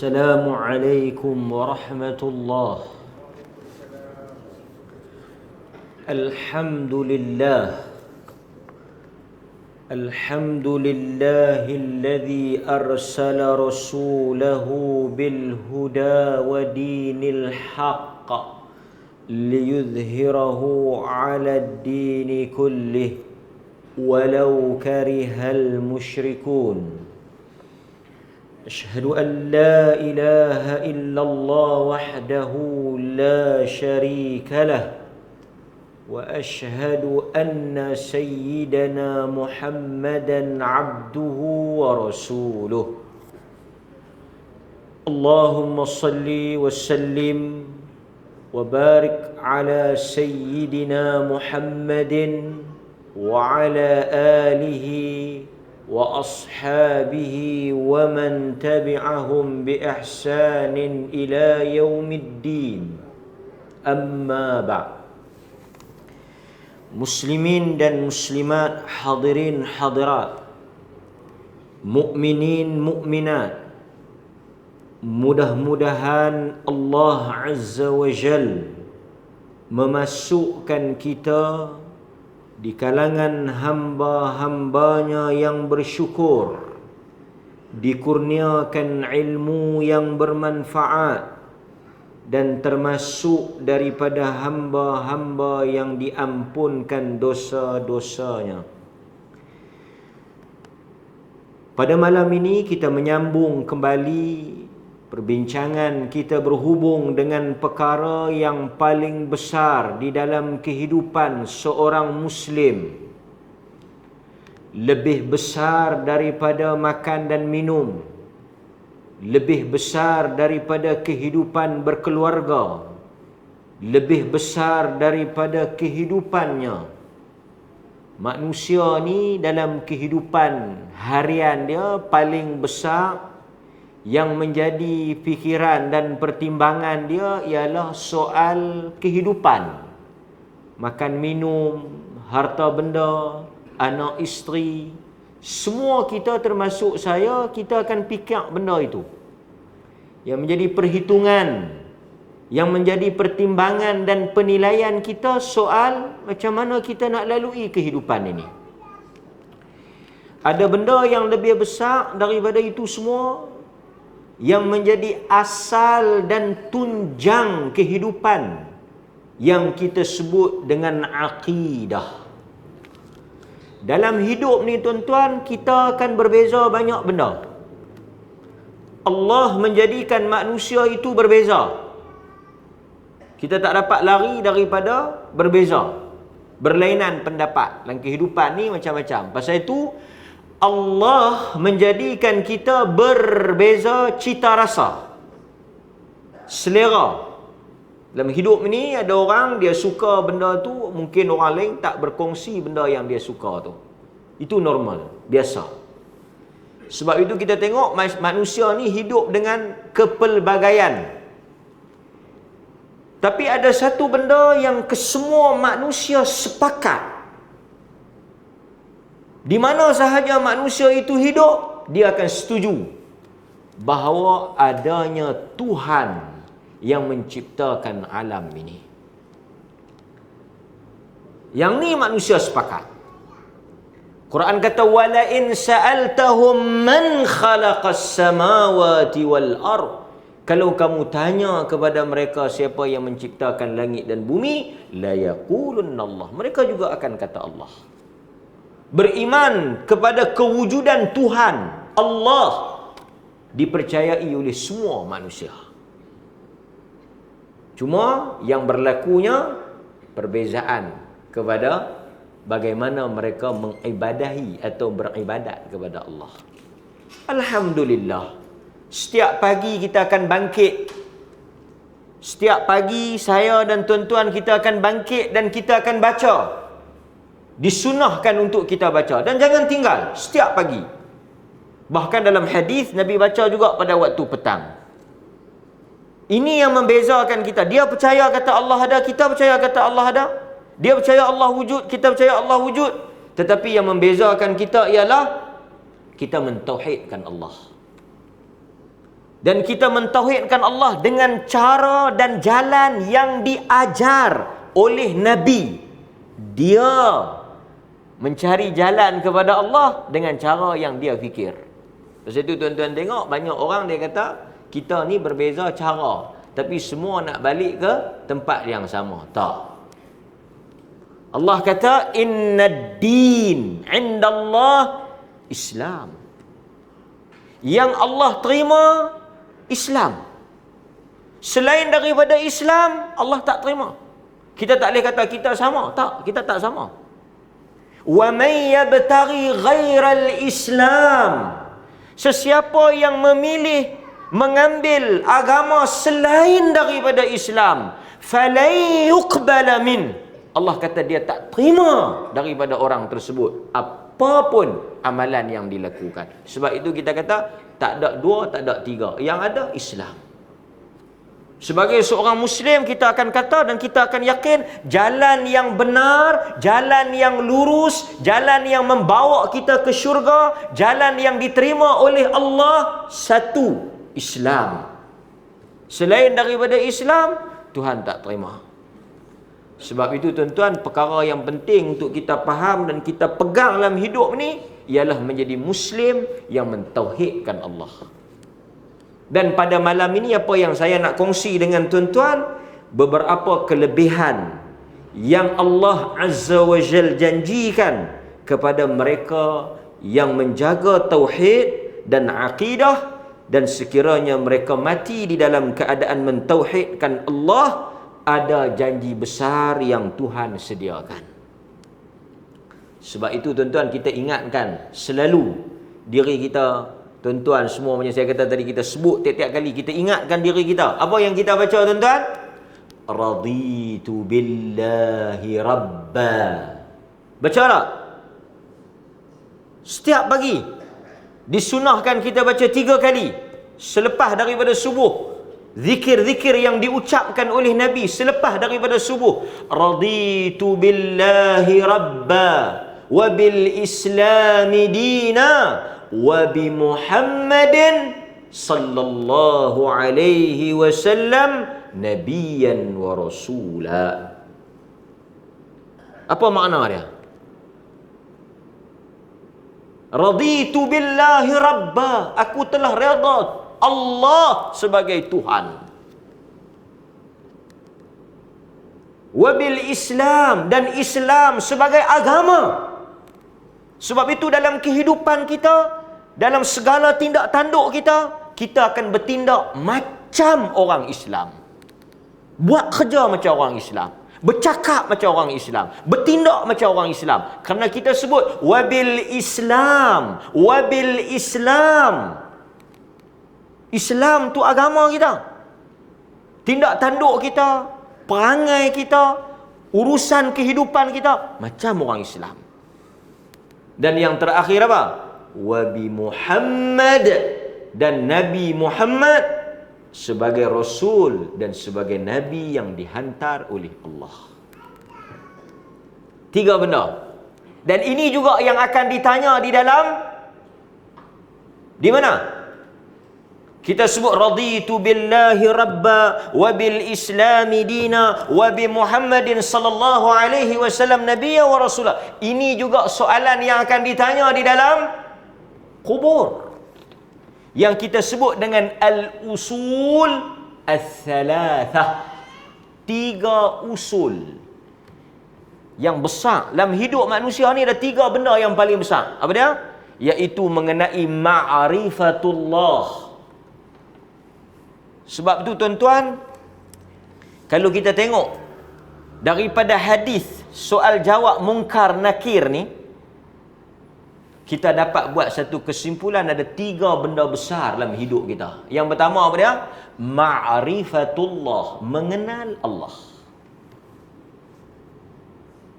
السلام عليكم ورحمة الله. الحمد لله الذي أرسل رسوله بالهدى ودين الحق ليظهره على الدين كله ولو كره المشركون. أشهد أن لا إله إلا الله وحده لا شريك له وأشهد أن سيدنا محمدا عبده ورسوله. اللهم صل وسلم وبارك على سيدنا محمد وعلى آله وأصحابه ومن تبعهم بإحسان إلى يوم الدين. أما بعد. Muslimin dan muslimat, hadirin hadirat, mukminin mukminat, mudah-mudahan Allah Azza wa Jal memasukkan kita di kalangan hamba-hambanya yang bersyukur, dikurniakan ilmu yang bermanfaat, dan termasuk daripada hamba-hamba yang diampunkan dosa-dosanya. Pada malam ini kita menyambung kembali perbincangan kita berhubung dengan perkara yang paling besar di dalam kehidupan seorang Muslim. Lebih besar daripada makan dan minum, lebih besar daripada kehidupan berkeluarga, lebih besar daripada kehidupannya. Manusia ni dalam kehidupan harian dia paling besar yang menjadi fikiran dan pertimbangan dia ialah soal kehidupan. Makan minum, harta benda, anak isteri, semua kita termasuk saya, kita akan fikir benda itu. Yang menjadi perhitungan, yang menjadi pertimbangan dan penilaian kita soal macam mana kita nak lalui kehidupan ini. Ada benda yang lebih besar daripada itu semua, yang menjadi asal dan tunjang kehidupan, yang kita sebut dengan akidah. Dalam hidup ni tuan-tuan, kita akan berbeza banyak benda. Allah menjadikan manusia itu berbeza. Kita tak dapat lari daripada berbeza. Berlainan pendapat. Dalam kehidupan ni macam-macam. Pasal itu, Allah menjadikan kita berbeza cita rasa, selera. Dalam hidup ni ada orang dia suka benda tu, mungkin orang lain tak berkongsi benda yang dia suka tu. Itu normal, biasa. Sebab itu kita tengok manusia ni hidup dengan kepelbagaian. Tapi ada satu benda yang kesemua manusia sepakat. Di mana sahaja manusia itu hidup, dia akan setuju bahawa adanya Tuhan yang menciptakan alam ini. Yang ni manusia sepakat. Quran kata wala in sa'altahum man khalaqas samawati wal ard. Kalau kamu tanya kepada mereka siapa yang menciptakan langit dan bumi, la yaqulunna Allah. Mereka juga akan kata Allah. Beriman kepada kewujudan Tuhan Allah dipercayai oleh semua manusia. Cuma yang berlakunya perbezaan kepada bagaimana mereka mengibadahi atau beribadat kepada Allah. Alhamdulillah, setiap pagi kita akan bangkit. Setiap pagi saya dan tuan-tuan kita akan bangkit dan kita akan baca. Disunahkan untuk kita baca dan jangan tinggal setiap pagi. Bahkan dalam hadis Nabi baca juga pada waktu petang. Ini yang membezakan kita. Dia percaya kata Allah ada, kita percaya kata Allah ada. Dia percaya Allah wujud, kita percaya Allah wujud. Tetapi yang membezakan kita ialah kita mentauhidkan Allah. Dan kita mentauhidkan Allah dengan cara dan jalan yang diajar oleh Nabi. Dia mencari jalan kepada Allah dengan cara yang dia fikir. Lepas itu tuan-tuan tengok, banyak orang dia kata, kita ni berbeza cara, tapi semua nak balik ke tempat yang sama. Tak. Allah kata, Inna din indallah Islam. Yang Allah terima Islam. Selain daripada Islam, Allah tak terima. Kita tak boleh kata kita sama. Tak, kita tak sama. Wa man yabtaghi ghairal Islam. Sesiapa yang memilih mengambil agama selain daripada Islam, falan yuqbala min. Allah kata dia tak terima daripada orang tersebut apapun amalan yang dilakukan. Sebab itu kita kata tak ada dua, tak ada tiga. Yang ada Islam. Sebagai seorang Muslim, kita akan kata dan kita akan yakin jalan yang benar, jalan yang lurus, jalan yang membawa kita ke syurga, jalan yang diterima oleh Allah, satu, Islam. Selain daripada Islam, Tuhan tak terima. Sebab itu tuan-tuan, perkara yang penting untuk kita faham dan kita pegang dalam hidup ni ialah menjadi Muslim yang mentauhidkan Allah. Dan pada malam ini apa yang saya nak kongsi dengan tuan-tuan, beberapa kelebihan yang Allah Azza wa Jal janjikan kepada mereka yang menjaga tauhid dan akidah, dan sekiranya mereka mati di dalam keadaan mentauhidkan Allah, ada janji besar yang Tuhan sediakan. Sebab itu tuan-tuan, kita ingatkan selalu diri kita. Tuan-tuan semua, macam saya kata tadi, kita sebut tiap-tiap kali, kita ingatkan diri kita. Apa yang kita baca tuan-tuan? Raditu billahi rabba. Baca tak? Setiap pagi disunahkan kita baca 3 kali selepas daripada subuh. Zikir-zikir yang diucapkan oleh Nabi selepas daripada subuh. Raditu billahi rabba wa bil islami dina wa bi Muhammadin sallallahu alaihi wasallam nabiyan wa rasula. Apa makna dia? Raditu billahi rabba, aku telah redha Allah sebagai Tuhan. Wabil Islam, dan Islam sebagai agama. Sebab itu dalam kehidupan kita, dalam segala tindak tanduk kita, kita akan bertindak macam orang Islam. Buat kerja macam orang Islam, bercakap macam orang Islam, bertindak macam orang Islam. Kerana kita sebut wabil Islam, wabil Islam. Islam tu agama kita. Tindak tanduk kita, perangai kita, urusan kehidupan kita macam orang Islam. Dan yang terakhir apa? Wabi Muhammad, dan Nabi Muhammad sebagai Rasul dan sebagai Nabi yang dihantar oleh Allah. 3 benda. Dan ini juga yang akan ditanya di dalam, di mana? Kita sebut raditu billahi rabba wa bil islami dina wa bi Muhammadin sallallahu alaihi wasallam nabiyya wa rasula. Ini juga soalan yang akan ditanya di dalam kubur, yang kita sebut dengan al-usul al-thalathah. 3 usul yang besar dalam hidup manusia ni. Ada 3 benda yang paling besar. Apa dia? Iaitu mengenai ma'rifatullah. Sebab tu tuan-tuan, kalau kita tengok daripada hadis soal jawab mungkar nakir ni, kita dapat buat satu kesimpulan, ada 3 benda besar dalam hidup kita. Yang pertama apa dia? Ma'rifatullah, mengenal Allah.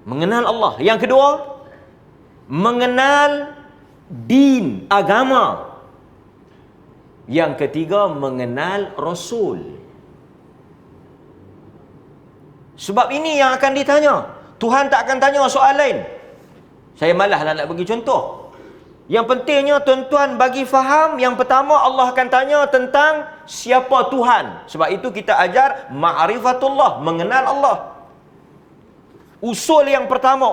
Mengenal Allah. Yang kedua, mengenal din, agama. Yang ketiga, mengenal Rasul. Sebab ini yang akan ditanya. Tuhan tak akan tanya soal lain. Saya malas nak bagi contoh. Yang pentingnya tuan-tuan bagi faham, yang pertama Allah akan tanya tentang siapa Tuhan. Sebab itu kita ajar ma'rifatullah, mengenal Allah. Usul yang pertama,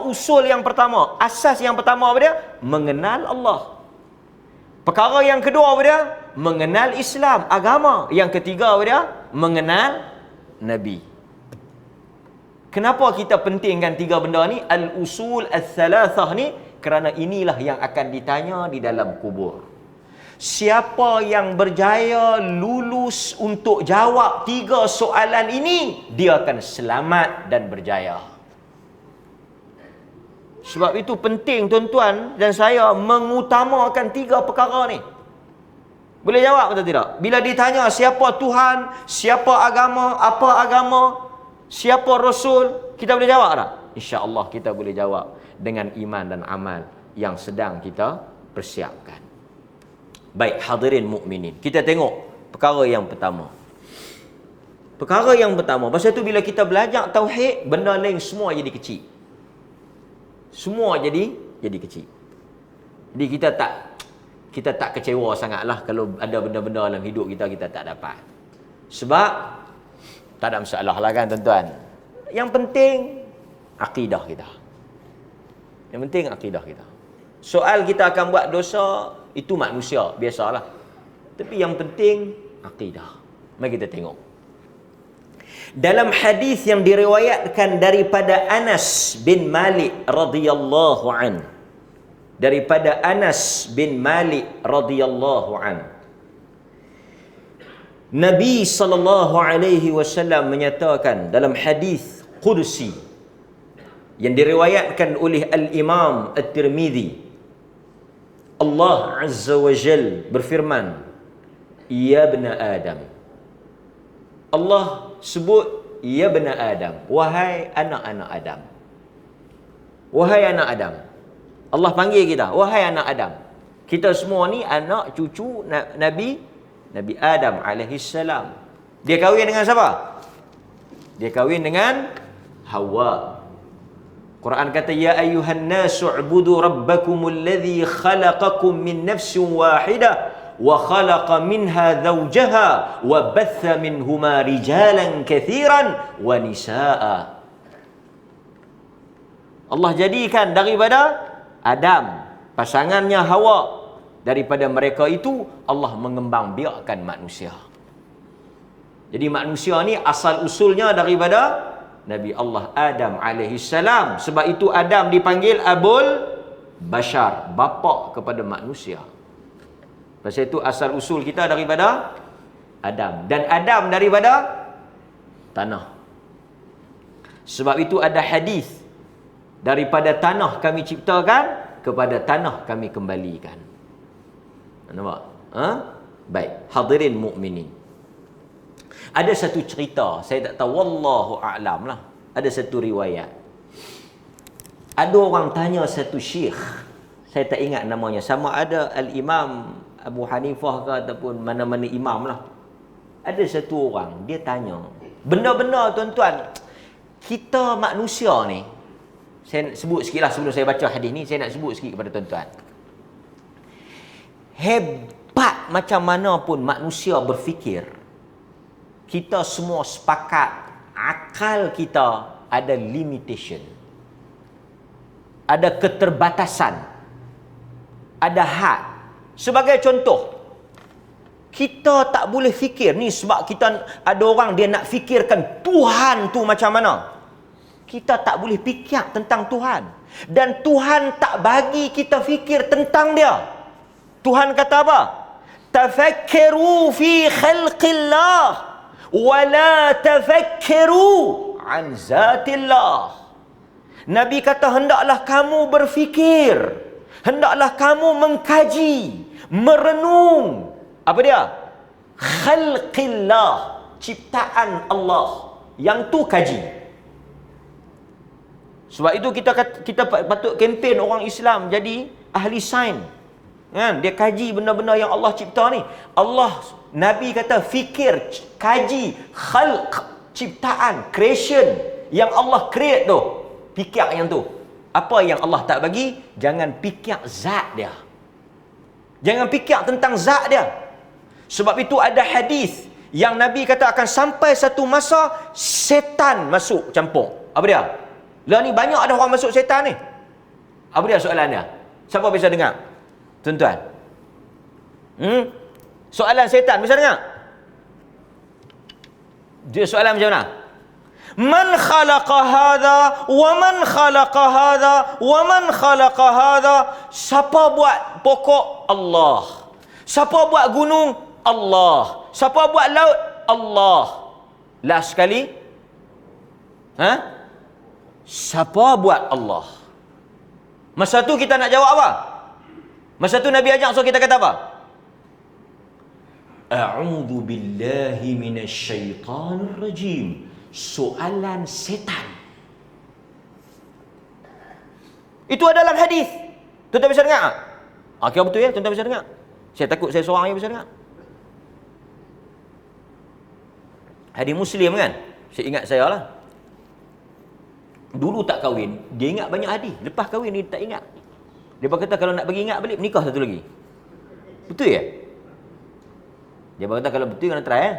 asas yang pertama apa dia? Mengenal Allah. Perkara yang kedua apa dia? Mengenal Islam, agama. Yang ketiga apa dia? Mengenal Nabi. Kenapa kita pentingkan tiga benda ni? Al-usul al-thalathah ni, kerana inilah yang akan ditanya di dalam kubur. Siapa yang berjaya lulus untuk jawab tiga soalan ini, dia akan selamat dan berjaya. Sebab itu penting tuan-tuan dan saya mengutamakan tiga perkara ni. Boleh jawab atau tidak? Bila ditanya siapa Tuhan, siapa agama, apa agama, siapa Rasul, kita boleh jawab tak? InsyaAllah kita boleh jawab dengan iman dan amal yang sedang kita persiapkan. Baik, hadirin mukminin, kita tengok perkara yang pertama. Perkara yang pertama, pasal tu bila kita belajar tauhid, benda lain semua jadi kecil. Semua jadi kecil. Jadi kita tak kecewa sangatlah kalau ada benda-benda dalam hidup kita tak dapat. Sebab tak ada masalah lah kan tuan-tuan. Yang penting akidah kita. Yang penting akidah kita. Soal kita akan buat dosa, itu manusia, biasalah. Tapi yang penting akidah. Mari kita tengok. Dalam hadis yang diriwayatkan daripada Anas bin Malik radhiyallahu an. Daripada Anas bin Malik radhiyallahu an. Nabi sallallahu alaihi wasallam menyatakan dalam hadis qudsi yang diriwayatkan oleh Al-Imam At-Tirmizi, Allah Azza wa Jal berfirman, Ya bna Adam. Allah sebut, Ya bna Adam, wahai anak-anak Adam. Wahai anak Adam. Allah panggil kita, wahai anak Adam. Kita semua ni anak cucu Nabi Adam alaihissalam. Dia kahwin dengan siapa? Dia kahwin dengan Hawa. Quran kata, Ya ayuhan nasu ubudu rabbakumul ladzi khalaqakum min nafsin wahidah wa khalaqa minha zawjaha wa batha minhuma rijalan kathiran wa nisaa. Allah jadikan daripada Adam, pasangannya Hawa, daripada mereka itu Allah mengembangbiakkan manusia. Jadi manusia ni asal usulnya daripada Nabi Allah Adam alaihissalam. Sebab itu Adam dipanggil Abul Bashar, bapa kepada manusia. Pasal itu asal usul kita daripada Adam. Dan Adam daripada tanah. Sebab itu ada hadis, daripada tanah kami ciptakan, kepada tanah kami kembalikan. Nampak? Baik, hadirin mukminin. Ada satu cerita, saya tak tahu, wallahu a'lam lah. Ada satu riwayat. Ada orang tanya satu syekh, saya tak ingat namanya, sama ada Al-Imam Abu Hanifah ke ataupun mana-mana imam lah. Ada satu orang, dia tanya, benda-benda tuan-tuan, kita manusia ni, saya sebut sikit lah sebelum saya baca hadis ni, saya nak sebut sikit kepada tuan-tuan. Hebat macam mana pun manusia berfikir, kita semua sepakat akal kita ada limitation. Ada keterbatasan. Ada had. Sebagai contoh, kita tak boleh fikir ni sebab kita ada orang dia nak fikirkan Tuhan tu macam mana. Kita tak boleh fikir tentang Tuhan. Dan Tuhan tak bagi kita fikir tentang dia. Tuhan kata apa? Tafakkaru fi khalqillah wala tafakkaru an zatillah. Nabi kata hendaklah kamu berfikir, hendaklah kamu mengkaji, merenung. Apa dia? Khalqillah, ciptaan Allah. Yang tu kaji. Sebab itu kita patut kempen orang Islam jadi ahli sains. Kan? Dia kaji benda-benda yang Allah cipta ni. Nabi kata fikir, kaji, khalq, ciptaan, creation yang Allah create tu. Fikir yang tu. Apa yang Allah tak bagi, jangan fikir zat dia. Jangan fikir tentang zat dia. Sebab itu ada hadis yang Nabi kata akan sampai satu masa setan masuk campur. Apa dia? Lah ni banyak ada orang masuk setan ni. Apa dia soalan dia? Siapa bisa dengar? Tuan-tuan. Soalan setan bisa dengar? Dia soalan macam mana? Man khalaqa hadha wa man khalaqa hadha wa man khalaqa hadha? Siapa buat pokok? Allah. Siapa buat gunung? Allah. Siapa buat laut? Allah. Last sekali. Siapa buat Allah? Masa tu kita nak jawab apa? Masa tu Nabi ajak, so kita kata apa? A'udzu billahi minasyaitanir rajim. Soalan setan. Itu adalah hadis. Tuan-tuan bisa dengar tak? Kira betul ya, tuan-tuan bisa dengar. Saya takut saya seorang yang bisa dengar. Hadis Muslim kan? Saya ingat saya lah. Dulu tak kahwin, dia ingat banyak hadis. Lepas kahwin dia tak ingat. Dia kata kalau nak bagi ingat balik, nikah satu lagi. Betul ya? Dia kata kalau betul kena try eh.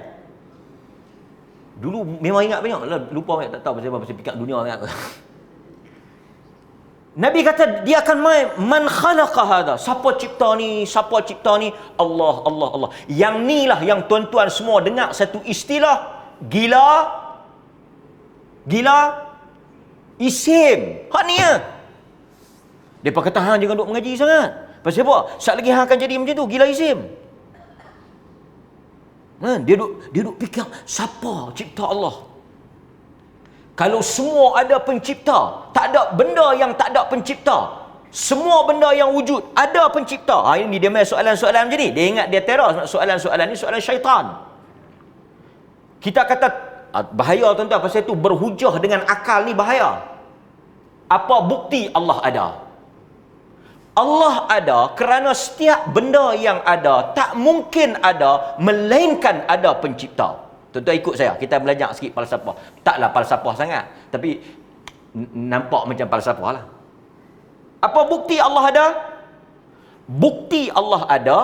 Dulu memang ingat banyak lah, lupa banyak, tak tahu pasal fikir dunia ingat. Nabi kata dia akan main man khalaqa hadha. Siapa cipta ni? Siapa cipta ni? Allah, Allah, Allah. Yang ni lah yang tuan-tuan semua dengar satu istilah gila isim. Hak ni ya. Depa kata hang jangan duk mengaji sangat. Pasal apa? Sat lagi hang akan jadi macam tu, gila isim. Dia duk fikir siapa cipta Allah. Kalau semua ada pencipta, tak ada benda yang tak ada pencipta. Semua benda yang wujud ada pencipta. Ini dia main soalan-soalan macam ni. Dia ingat dia teror soalan-soalan ni, soalan syaitan. Kita kata bahaya tuan-tuan, pasal itu berhujah dengan akal ni bahaya. Apa bukti Allah ada? Allah ada kerana setiap benda yang ada tak mungkin ada melainkan ada pencipta. Tuan-tuan ikut saya, kita belajar sikit falsafah. Taklah falsafah sangat, tapi nampak macam falsafah lah. Apa bukti Allah ada? Bukti Allah ada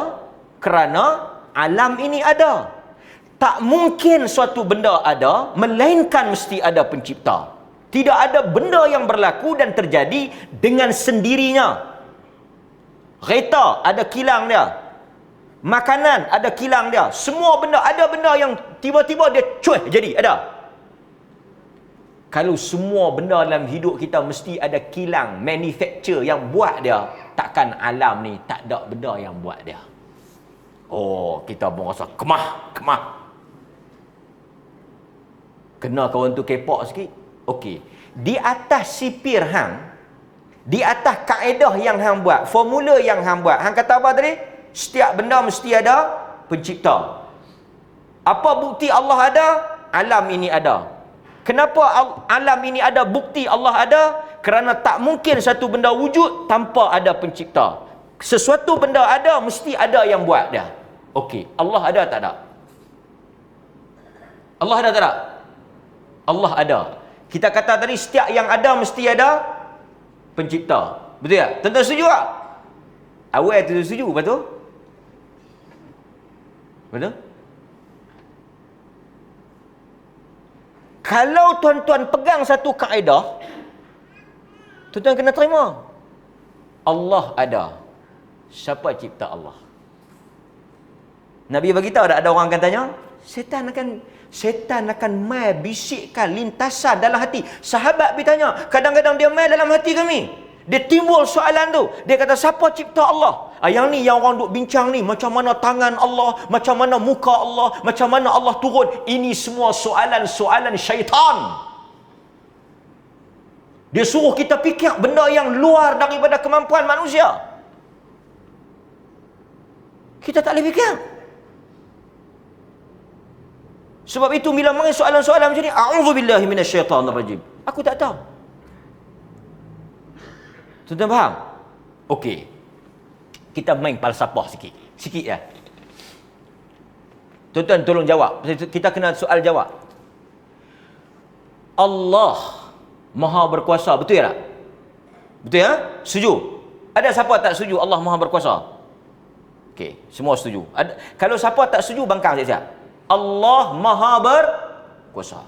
kerana alam ini ada. Tak mungkin suatu benda ada melainkan mesti ada pencipta. Tidak ada benda yang berlaku dan terjadi dengan sendirinya. Kereta ada kilang dia. Makanan ada kilang dia. Semua benda, ada benda yang tiba-tiba dia cuih jadi, ada. Kalau semua benda dalam hidup kita mesti ada kilang, manufacture yang buat dia, takkan alam ni tak ada benda yang buat dia. Oh, kita pun rasa kemah. Kena kawan tu kepak sikit. Okey. Di atas sipir hang, di atas kaedah yang hang buat, formula yang hang buat, hang kata apa tadi? Setiap benda mesti ada pencipta. Apa bukti Allah ada? Alam ini ada. Kenapa alam ini ada bukti Allah ada? Kerana tak mungkin satu benda wujud tanpa ada pencipta. Sesuatu benda ada, mesti ada yang buat dia. Okey, Allah ada tak ada? Allah ada tak ada? Allah ada. Kita kata tadi setiap yang ada mesti ada pencipta. Betul tak? Tuan-tuan setuju tak? Awal tu setuju, betul? Betul? Kalau tuan-tuan pegang satu kaedah, tuan-tuan kena terima. Allah ada. Siapa cipta Allah? Nabi bagi tahu ada orang akan tanya, setan akan mai bisikkan lintasan dalam hati. Sahabat bertanya, kadang-kadang dia mai dalam hati kami. Dia timbul soalan tu. Dia kata, siapa cipta Allah? Yang ni yang orang duk bincang ni, macam mana tangan Allah, macam mana muka Allah, macam mana Allah turun. Ini semua soalan-soalan syaitan. Dia suruh kita fikir benda yang luar daripada kemampuan manusia. Kita tak boleh fikir. Sebab itu bila mari soalan-soalan macam ni, a'udzubillahi minasyaitanir rajim. Aku tak tahu. Tuan-tuan faham? Okey. Kita main falsafah sikit. Sikit ya. Tuan-tuan tolong jawab. Kita kena soal jawab. Allah Maha berkuasa, betul ya tak? Betul ya? Setuju? Ada siapa tak setuju Allah Maha berkuasa? Okey, semua setuju. Kalau siapa tak setuju, bangkang siap-siap. Allah Maha berkuasa.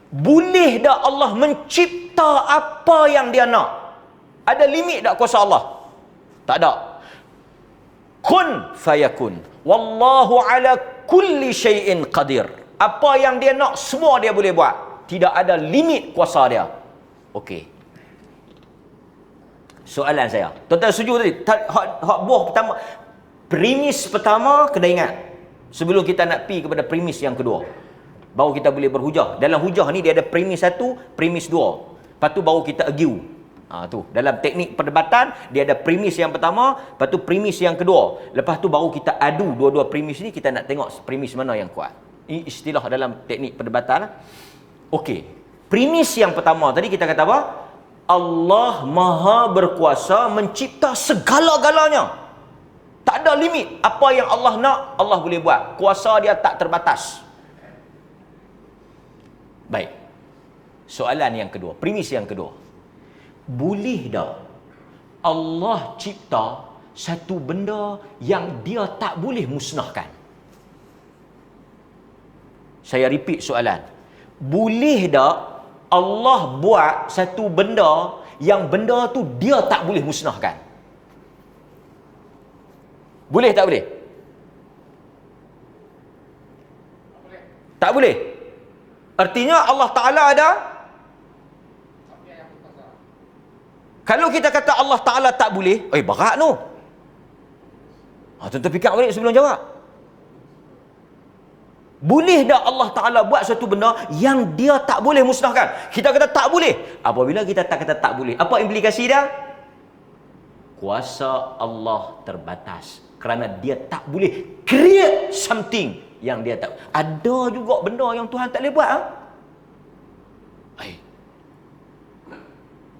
Boleh tak Allah mencipta apa yang dia nak? Ada limit tak kuasa Allah? Tak ada. Kun fayakun. Wallahu ala kulli syai'in qadir. Apa yang dia nak, semua dia boleh buat. Tidak ada limit kuasa dia. Okey. Soalan saya. Tuan-tuan setuju tadi? Hak buah pertama. Premis pertama kena ingat. Sebelum kita nak pergi kepada premis yang kedua. Baru kita boleh berhujah. Dalam hujah ni dia ada premis satu, premis dua. Lepas tu baru kita argue. Tu. Dalam teknik perdebatan, dia ada premis yang pertama, lepas tu premis yang kedua. Lepas tu baru kita adu dua-dua premis ni, kita nak tengok premis mana yang kuat. Ini istilah dalam teknik perdebatan. Okey. Premis yang pertama tadi kita kata apa? Allah Maha berkuasa mencipta segala-galanya. Tak ada limit. Apa yang Allah nak, Allah boleh buat. Kuasa dia tak terbatas. Baik. Soalan yang kedua, premis yang kedua. Boleh tak Allah cipta satu benda yang dia tak boleh musnahkan? Saya repeat soalan. Boleh tak Allah buat satu benda yang benda tu dia tak boleh musnahkan? Boleh tak boleh? Tak boleh. Artinya Allah Ta'ala ada. Kalau kita kata Allah Ta'ala tak boleh, berat tu. Tuan-tuan fikir balik sebelum jawab. Boleh tak Allah Ta'ala buat satu benda yang dia tak boleh musnahkan? Kita kata tak boleh. Apabila kita tak kata tak boleh, apa implikasi dia? Kuasa Allah terbatas. Kerana dia tak boleh create something yang dia tak. Ada juga benda yang Tuhan tak boleh buat.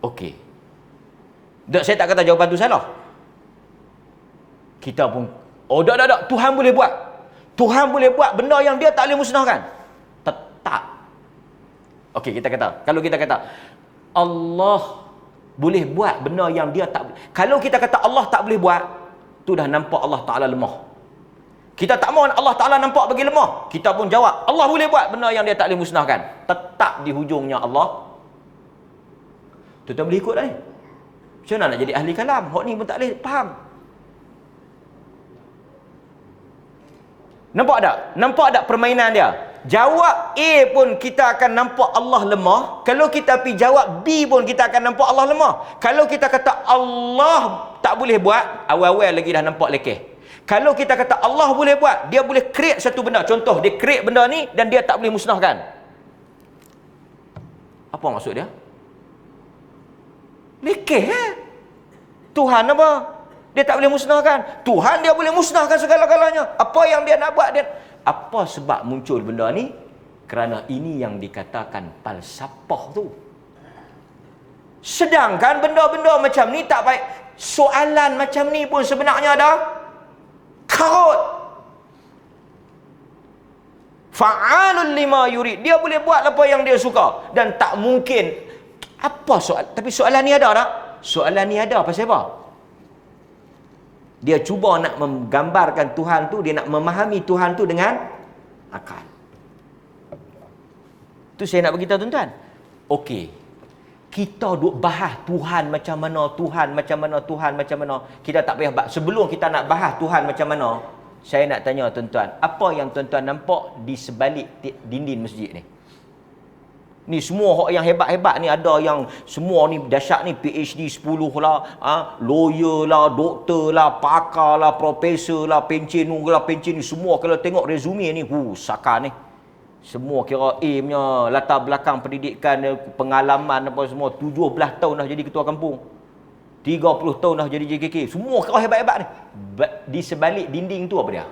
Okey. Saya tak kata jawapan tu salah. Kita pun, tak. Tuhan boleh buat. Tuhan boleh buat benda yang dia tak boleh musnahkan. Tak. Okey, kita kata. Kalau kita kata, Allah boleh buat benda yang dia tak boleh. Kalau kita kata Allah tak boleh buat, tu dah nampak Allah Ta'ala lemah. Kita tak mahu Allah Ta'ala nampak bagi lemah. Kita pun jawab, Allah boleh buat benda yang dia tak boleh musnahkan. Tetap di hujungnya Allah. Tuan-tuan boleh ikut dah ni. Macam mana nak jadi ahli kalam? Hak ni pun tak boleh faham. Nampak tak? Nampak tak permainan dia? Jawab A pun kita akan nampak Allah lemah. Kalau kita pergi jawab B pun kita akan nampak Allah lemah. Kalau kita kata Allah tak boleh buat, awal-awal lagi dah nampak lekeh. Kalau kita kata Allah boleh buat, dia boleh create satu benda. Contoh, dia create benda ni dan dia tak boleh musnahkan. Apa maksud dia? Lekeh Tuhan apa? Dia tak boleh musnahkan. Tuhan dia boleh musnahkan segala-galanya. Apa yang dia nak buat, dia. Apa sebab muncul benda ni? Kerana ini yang dikatakan falsafah tu. Sedangkan benda-benda macam ni tak baik. Soalan macam ni pun sebenarnya ada karut. Fa'alul lima yurid. Dia boleh buat apa yang dia suka. Dan tak mungkin. Apa soal? Tapi soalan ni ada tak? Soalan ni ada pasal apa? Dia cuba nak menggambarkan Tuhan tu, dia nak memahami Tuhan tu dengan akal. Tu saya nak beritahu tuan-tuan. Okey. Kita duk bahas Tuhan macam mana, Tuhan macam mana, Tuhan macam mana. Kita tak payah bahas. Sebelum kita nak bahas Tuhan macam mana, saya nak tanya tuan-tuan, apa yang tuan-tuan nampak di sebalik dinding masjid ni? Ni semua orang yang hebat-hebat ni, ada yang semua ni dahsyat ni, PhD 10 lah, lawyer lah, doktor lah, pakar lah, profesor lah, pencen ni semua. Kalau tengok resume ni, saka ni. Semua kira A punya latar belakang pendidikan, pengalaman apa semua. 17 tahun dah jadi ketua kampung. 30 tahun dah jadi JKK. Semua kira hebat-hebat ni. Di sebalik dinding tu apa dia?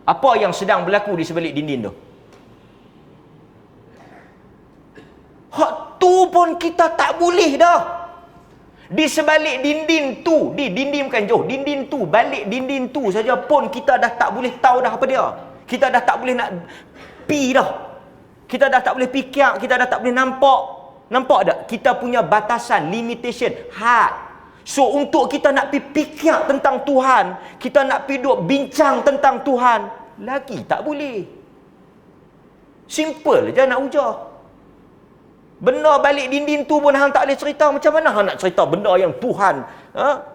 Apa yang sedang berlaku di sebalik dinding tu? Hak tu pun kita tak boleh dah. Di sebalik dinding tu, di dinding bukan jauh, dinding tu, balik dinding tu saja pun kita dah tak boleh tahu dah apa dia. Kita dah tak boleh nak pi dah. Kita dah tak boleh fikir, kita dah tak boleh nampak. Nampak tak? Kita punya batasan, limitation, had. So untuk kita nak pergi fikir tentang Tuhan, kita nak pergi duk bincang tentang Tuhan, lagi tak boleh. Simple je nak ujar. Benda balik dinding tu pun hang tak boleh cerita. Macam mana hang nak cerita benda yang Tuhan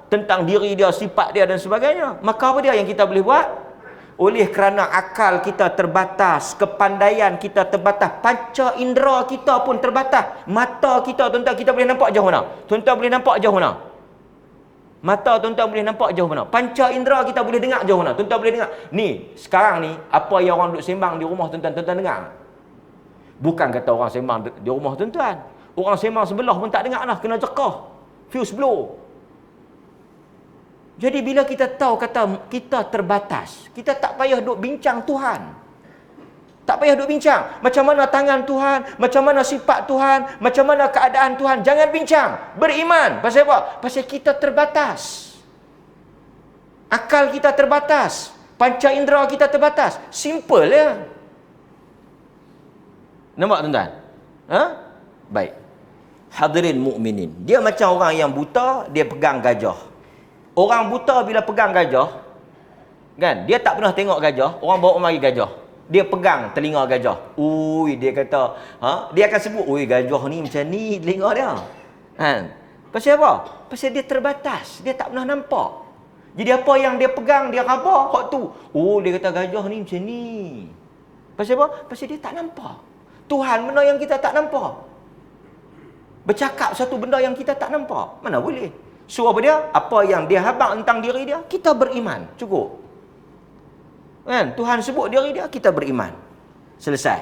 tentang diri dia, sifat dia dan sebagainya? Maka apa dia yang kita boleh buat? Oleh kerana akal kita terbatas, kepandaian kita terbatas, panca indera kita pun terbatas. Mata kita, tuan-tuan, kita boleh nampak jauh mana? Tuan-tuan boleh nampak jauh mana? Mata tuan-tuan boleh nampak jauh mana? Panca indera kita boleh dengar jauh mana? Tuan-tuan boleh dengar. Ni, sekarang ni, apa yang orang duduk sembang di rumah tuan-tuan, tuan-tuan dengar? Bukan kata orang sembang di rumah tuan-tuan. Orang sembang sebelah pun tak dengar lah, kena cekah. Fuse blow. Jadi bila kita tahu kata kita terbatas, kita tak payah duk bincang Tuhan. Tak payah duk bincang macam mana tangan Tuhan, macam mana sifat Tuhan, macam mana keadaan Tuhan. Jangan bincang. Beriman. Pasal apa? Pasal kita terbatas. Akal kita terbatas. Panca indera kita terbatas. Simple ya. Nampak tuan-tuan? Baik. Hadirin mukminin. Dia macam orang yang buta, dia pegang gajah. Orang buta bila pegang gajah, kan, dia tak pernah tengok gajah, orang bawa mari gajah. Dia pegang telinga gajah. Ui, dia kata, dia akan sebut, ui, gajah ni macam ni telinga dia. Kan? Pasal apa? Pasal dia terbatas, dia tak pernah nampak. Jadi apa yang dia pegang, dia raba hak tu. Oh, dia kata gajah ni macam ni. Pasal apa? Pasal dia tak nampak. Tuhan benda yang kita tak nampak. Bercakap satu benda yang kita tak nampak. Mana boleh? So apa dia? Apa yang dia habaq tentang diri dia, kita beriman. Cukup. Kan? Tuhan sebut diri dia, kita beriman. Selesai.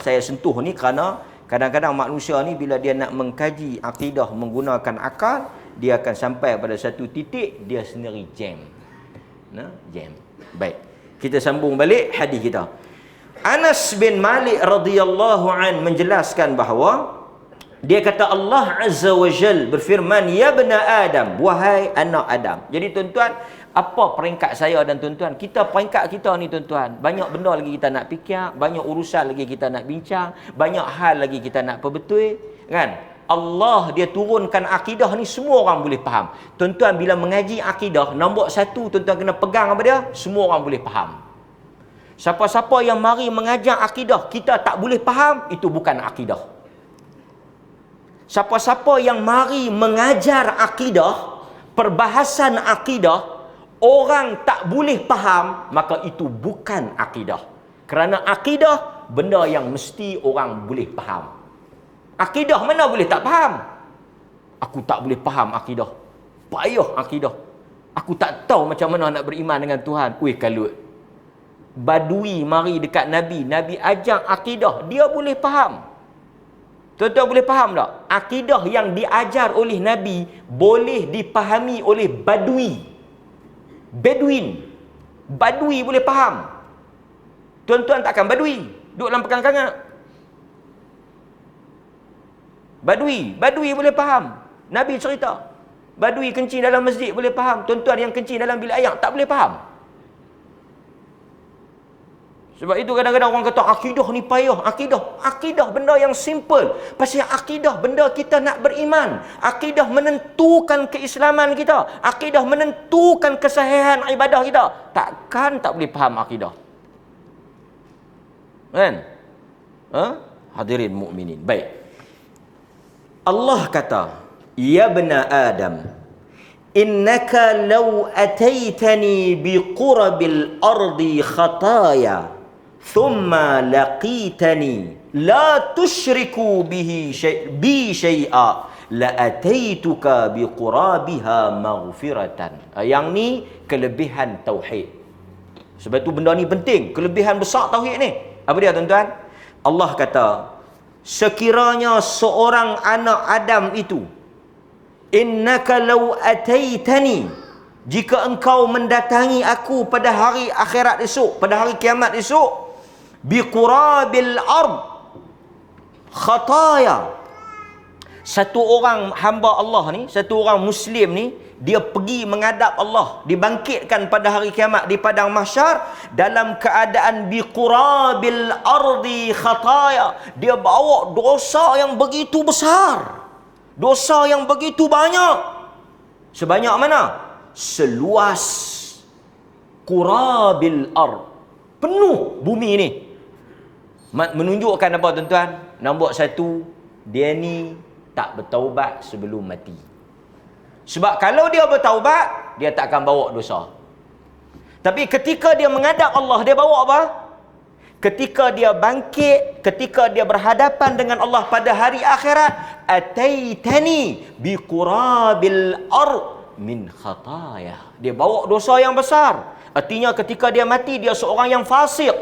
Saya sentuh ni kerana kadang-kadang manusia ni bila dia nak mengkaji akidah menggunakan akal, dia akan sampai pada satu titik dia sendiri jam. Jam. Baik. Kita sambung balik hadis kita. Anas bin Malik radhiyallahu an menjelaskan bahawa dia kata Allah Azza wa Jal berfirman, ya bna Adam, wahai anak Adam. Jadi tuan-tuan, apa peringkat saya dan tuan-tuan? Peringkat kita ni tuan-tuan, banyak benda lagi kita nak fikir, banyak urusan lagi kita nak bincang, banyak hal lagi kita nak perbetul, kan? Allah dia turunkan akidah ni semua orang boleh faham. Tuan-tuan bila mengaji akidah, nombor satu tuan-tuan kena pegang apa dia? Semua orang boleh faham. Siapa-siapa yang mari mengajar akidah kita tak boleh faham, itu bukan akidah. Siapa-siapa yang mari mengajar akidah, perbahasan akidah, orang tak boleh faham, maka itu bukan akidah. Kerana akidah, benda yang mesti orang boleh faham. Akidah mana boleh tak faham? Aku tak boleh faham akidah. Payah akidah. Aku tak tahu macam mana nak beriman dengan Tuhan. Weh kalut. Badui mari dekat Nabi. Nabi ajar akidah. Dia boleh faham. Tuan-tuan boleh faham tak? Akidah yang diajar oleh Nabi boleh dipahami oleh Badui. Bedouin. Badui boleh faham. Tuan-tuan takkan Badui. Duduk dalam pegang-kangat. Badui boleh faham. Nabi cerita. Badui kencing dalam masjid boleh faham. Tuan-tuan yang kencing dalam bilik air tak boleh faham. Sebab itu kadang-kadang orang kata akidah ni payah. Akidah benda yang simple. Pasal akidah benda kita nak beriman. Akidah menentukan keislaman kita. Akidah menentukan kesahihan ibadah kita. Takkan tak boleh faham akidah. Kan? Hadirin mukminin. Baik. Allah kata, ya bna Adam, innaka law ataitani biqurabil ardi khataya thumma laqitani la tushriku bi syai'a la ataituka biqurabiha maghfiratan. Yang ni kelebihan tauhid. Sebab tu benda ni penting, kelebihan besar tauhid ni. Apa dia tuan-tuan? Allah kata, sekiranya seorang anak Adam itu, innaka law ataitani, jika engkau mendatangi aku pada hari akhirat esok, pada hari kiamat esok, biqurabil ard khataya, satu orang hamba Allah ni, satu orang Muslim ni, dia pergi menghadap Allah, dibangkitkan pada hari kiamat di padang mahsyar dalam keadaan biqurabil ardi khataya. Dia bawa dosa yang begitu besar, dosa yang begitu banyak. Sebanyak mana? Seluas qurabil ard. Penuh bumi ni. Menunjukkan apa tuan-tuan? Nombor satu, dia ni tak bertaubat sebelum mati. Sebab kalau dia bertaubat, dia tak akan bawa dosa. Tapi ketika dia menghadap Allah, dia bawa apa? Ketika dia bangkit, ketika dia berhadapan dengan Allah pada hari akhirat, ataitani biqurabil ard min khataya. Dia bawa dosa yang besar. Artinya ketika dia mati, dia seorang yang fasik,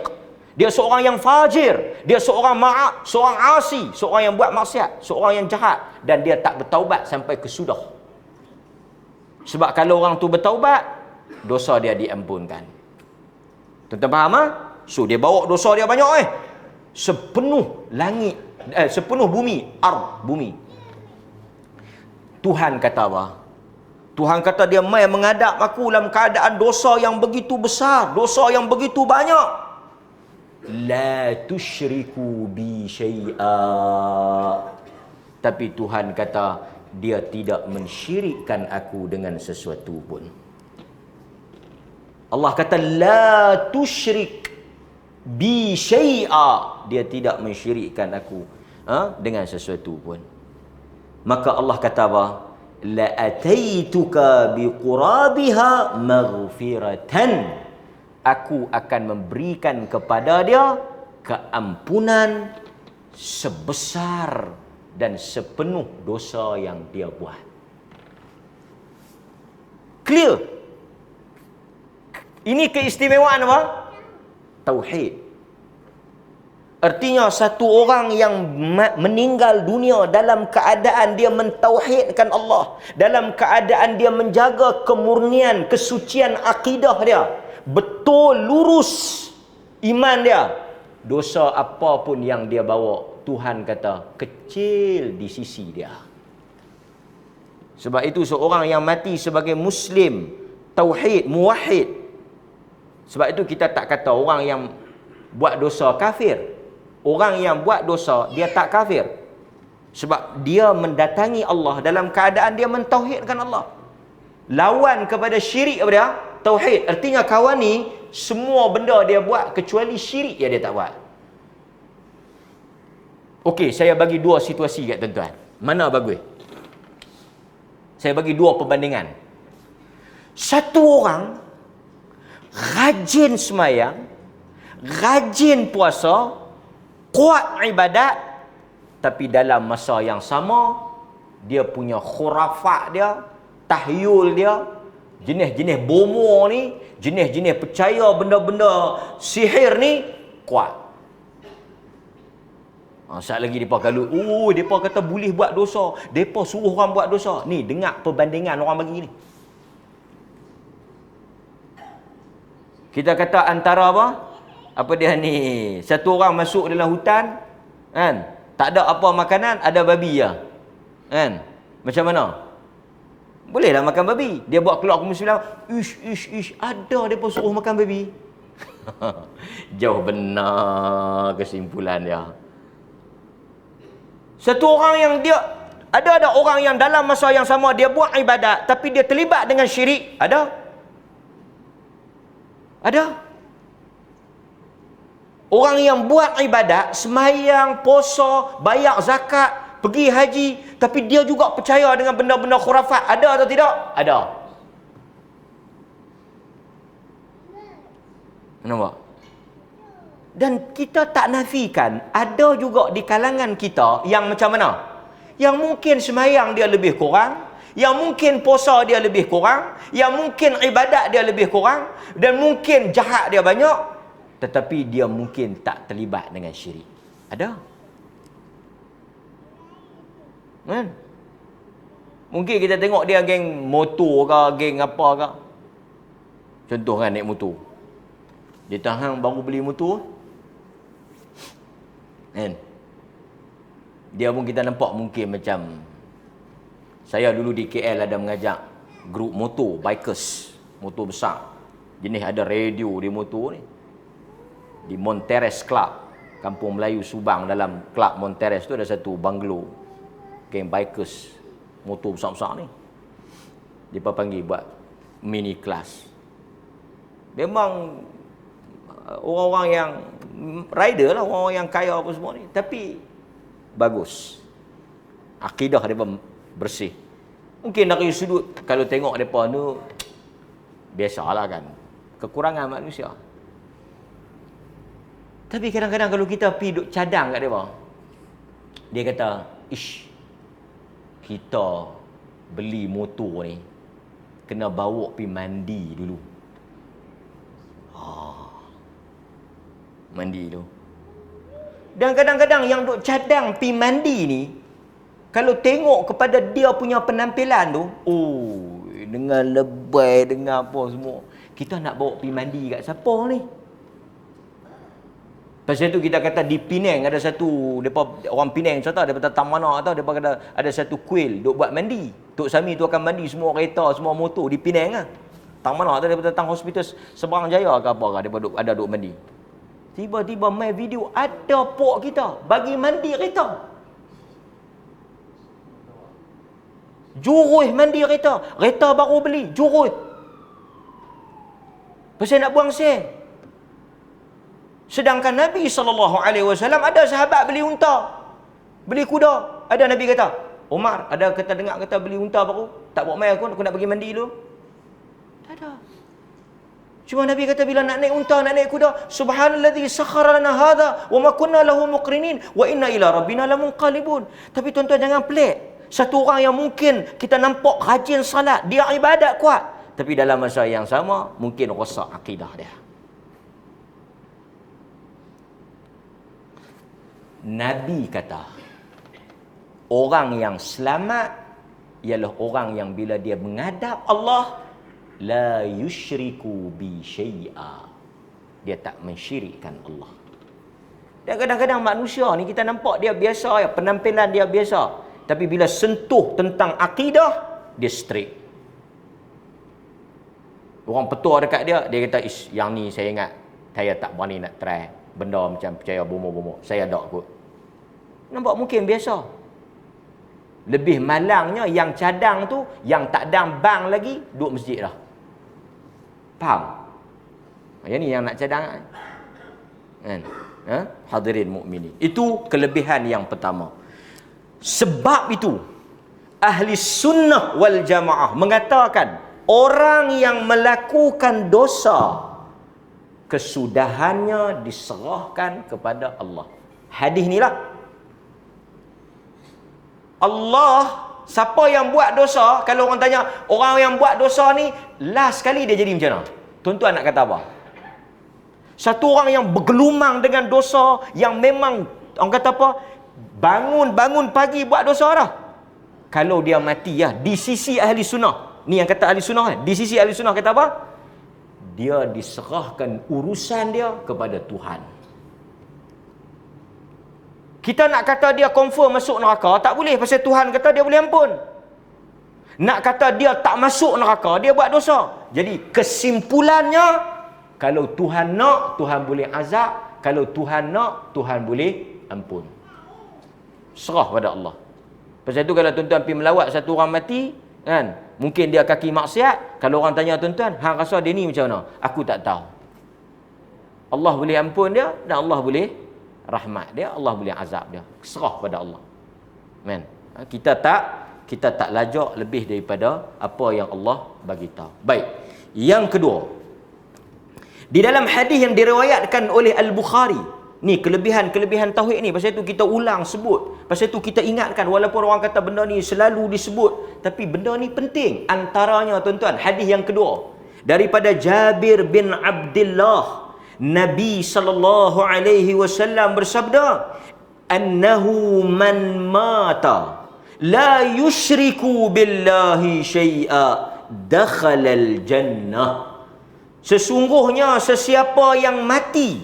dia seorang yang fajir, dia seorang seorang asi, seorang yang buat maksiat, seorang yang jahat, dan dia tak bertaubat sampai kesudah. Sebab kalau orang tu bertaubat, dosa dia diampunkan. Tuan-tuan faham tak? So dia bawa dosa dia banyak sepenuh langit, sepenuh bumi, bumi. Tuhan kata apa? Tuhan kata dia mai menghadap aku dalam keadaan dosa yang begitu besar, dosa yang begitu banyak. La tusyriku bi syai'a. Tapi Tuhan kata dia tidak mensyirikkan aku dengan sesuatu pun. Allah kata la tusyrik bi syai'a. Dia tidak mensyirikkan aku dengan sesuatu pun. Maka Allah kata apa? La ataituka bi qurabiha maghfiratan. Aku akan memberikan kepada dia keampunan sebesar dan sepenuh dosa yang dia buat. Clear? Ini keistimewaan apa? Tauhid. Artinya satu orang yang meninggal dunia dalam keadaan dia mentauhidkan Allah, dalam keadaan dia menjaga kemurnian, kesucian akidah dia, betul lurus iman dia, dosa apapun yang dia bawa, Tuhan kata kecil di sisi dia. Sebab itu seorang yang mati sebagai Muslim, tauhid, muwahhid. Sebab itu kita tak kata orang yang buat dosa kafir. Orang yang buat dosa, dia tak kafir. Sebab dia mendatangi Allah dalam keadaan dia mentauhidkan Allah. Lawan kepada syirik apa dia? Tauhid. Artinya kawan ni, semua benda dia buat kecuali syirik yang dia tak buat. Okey, saya bagi dua situasi kat tuan-tuan. Mana bagus? Saya bagi dua perbandingan. Satu orang rajin semayang, rajin puasa, kuat ibadat, tapi dalam masa yang sama dia punya khurafat dia, tahyul dia, jenis-jenis bomo ni, jenis-jenis percaya benda-benda sihir ni kuat. Saat lagi mereka galut, mereka kata boleh buat dosa, mereka suruh orang buat dosa. Ni dengar perbandingan orang bagi ni. Kita kata antara apa? Apa dia ni? Satu orang masuk dalam hutan, kan? Tak ada apa makanan, ada babi je. Kan? Macam mana? Bolehlah makan babi. Dia buat keluar ke Muslim, ish, ada depa suruh makan babi. Jauh benar kesimpulan dia. Satu orang yang dia ada orang yang dalam masa yang sama dia buat ibadat tapi dia terlibat dengan syirik. Ada? Orang yang buat ibadat, semayang, puasa, bayar zakat, pergi haji, tapi dia juga percaya dengan benda-benda khurafat. Ada atau tidak? Ada. Nampak? Dan kita tak nafikan, ada juga di kalangan kita yang macam mana? Yang mungkin semayang dia lebih kurang, yang mungkin puasa dia lebih kurang, yang mungkin ibadat dia lebih kurang, dan mungkin jahat dia banyak, tetapi dia mungkin tak terlibat dengan syirik. Ada? Kan? Mungkin kita tengok dia geng motor ke, geng apa ke. Contoh kan naik motor. Dia tahan baru beli motor. Kan? Dia pun kita nampak mungkin macam, saya dulu di KL ada mengajak grup motor, bikers, motor besar. Jenis ada radio di motor ni. Di Monteres Club, Kampung Melayu Subang, dalam Club Monteres tu ada satu banglo geng bikers, motor besar-besar ni. Dia panggil buat mini kelas. Memang orang-orang yang rider lah, orang-orang yang kaya apa semua ni, tapi bagus. Akidah mereka bersih. Mungkin dari sudut kalau tengok mereka tu biasalah kan, kekurangan manusia. Tapi kadang-kadang kalau kita pergi duk cadang kat mereka, dia kata, ish, kita beli motor ni kena bawa pergi mandi dulu. Mandi dulu. Dan kadang-kadang yang duk cadang pergi mandi ni, kalau tengok kepada dia punya penampilan tu, dengan lebay, dengan apa semua, kita nak bawa pergi mandi kat siapa ni? Pasal tu kita kata di Penang ada satu, depa orang Penang contoh daripada Tamana atau depa kata ada satu kuil duk buat mandi. Tok Sami tu akan mandi semua kereta, semua motor di Penang ah. Tamana tu daripada tang hospital Seberang Jaya ke apa ke, depa duk mandi. Tiba-tiba main video ada pok kita bagi mandi kereta. Juruh mandi kereta. Kereta baru beli, juruh. Pasal nak buang sel. Sedangkan Nabi SAW ada sahabat beli unta, beli kuda. Ada Nabi kata, Umar, ada kata dengar kata beli unta baru, tak bawa mai aku nak pergi mandi dulu. Tak ada. Cuma Nabi kata bila nak naik unta, nak naik kuda, subhanallazi sakhkhara lana hadza wa ma kunna lahu muqrinin wa inna ila rabbina lamunqalibun. Tapi tuan-tuan jangan pelik. Satu orang yang mungkin kita nampak rajin salat, dia ibadat kuat, tapi dalam masa yang sama mungkin rosak akidah dia. Nabi kata, orang yang selamat ialah orang yang bila dia menghadap Allah, la yusyriku bi syai'a. Dia tak mensyirikkan Allah. Dan kadang-kadang manusia ni kita nampak dia biasa ya, penampilan dia biasa, tapi bila sentuh tentang akidah, dia straight. Orang petua dekat dia, dia kata, ish, yang ni saya ingat, saya tak berani nak try benda macam percaya bomoh-bomoh. Saya tak kot. Nampak mungkin biasa. Lebih malangnya yang cadang tu, yang tak dang bang lagi, duduk masjid dah. Faham? Yang ni yang nak cadang kan? Hadirin mukminin. Itu kelebihan yang pertama. Sebab itu ahli sunnah wal jamaah mengatakan orang yang melakukan dosa kesudahannya diserahkan kepada Allah. Hadis ni lah. Allah, siapa yang buat dosa, kalau orang tanya, orang yang buat dosa ni, last kali dia jadi macam mana? Tuan-tuan nak kata apa? Satu orang yang bergelumang dengan dosa, yang memang, orang kata apa? Bangun pagi buat dosa dah. Kalau dia mati ya, di sisi ahli sunnah, ni yang kata ahli sunnah kan? Di sisi ahli sunnah kata apa? Dia diserahkan urusan dia kepada Tuhan. Kita nak kata dia confirm masuk neraka, tak boleh. Pasal Tuhan kata dia boleh ampun. Nak kata dia tak masuk neraka, dia buat dosa. Jadi kesimpulannya, kalau Tuhan nak, Tuhan boleh azab. Kalau Tuhan nak, Tuhan boleh ampun. Serah pada Allah. Pasal itu kalau tuan-tuan pergi melawat satu orang mati, kan, mungkin dia kaki maksiat. Kalau orang tanya tuan-tuan, hang rasa dia ni macam mana? Aku tak tahu. Allah boleh ampun dia dan Allah boleh rahmat dia, Allah boleh azab dia. Serah pada Allah. Men. Kita tak lajak lebih daripada apa yang Allah bagi tahu. Baik. Yang kedua, di dalam hadis yang diriwayatkan oleh Al-Bukhari, ni kelebihan tauhid ni, pasal itu kita ulang sebut, pasal itu kita ingatkan, walaupun orang kata benda ni selalu disebut, tapi benda ni penting. Antaranya tuan-tuan, hadis yang kedua daripada Jabir bin Abdullah, Nabi sallallahu alaihi wasallam bersabda, annahu man mata la yusyriku billahi syai'a dakhala al-jannah. Sesungguhnya sesiapa yang mati,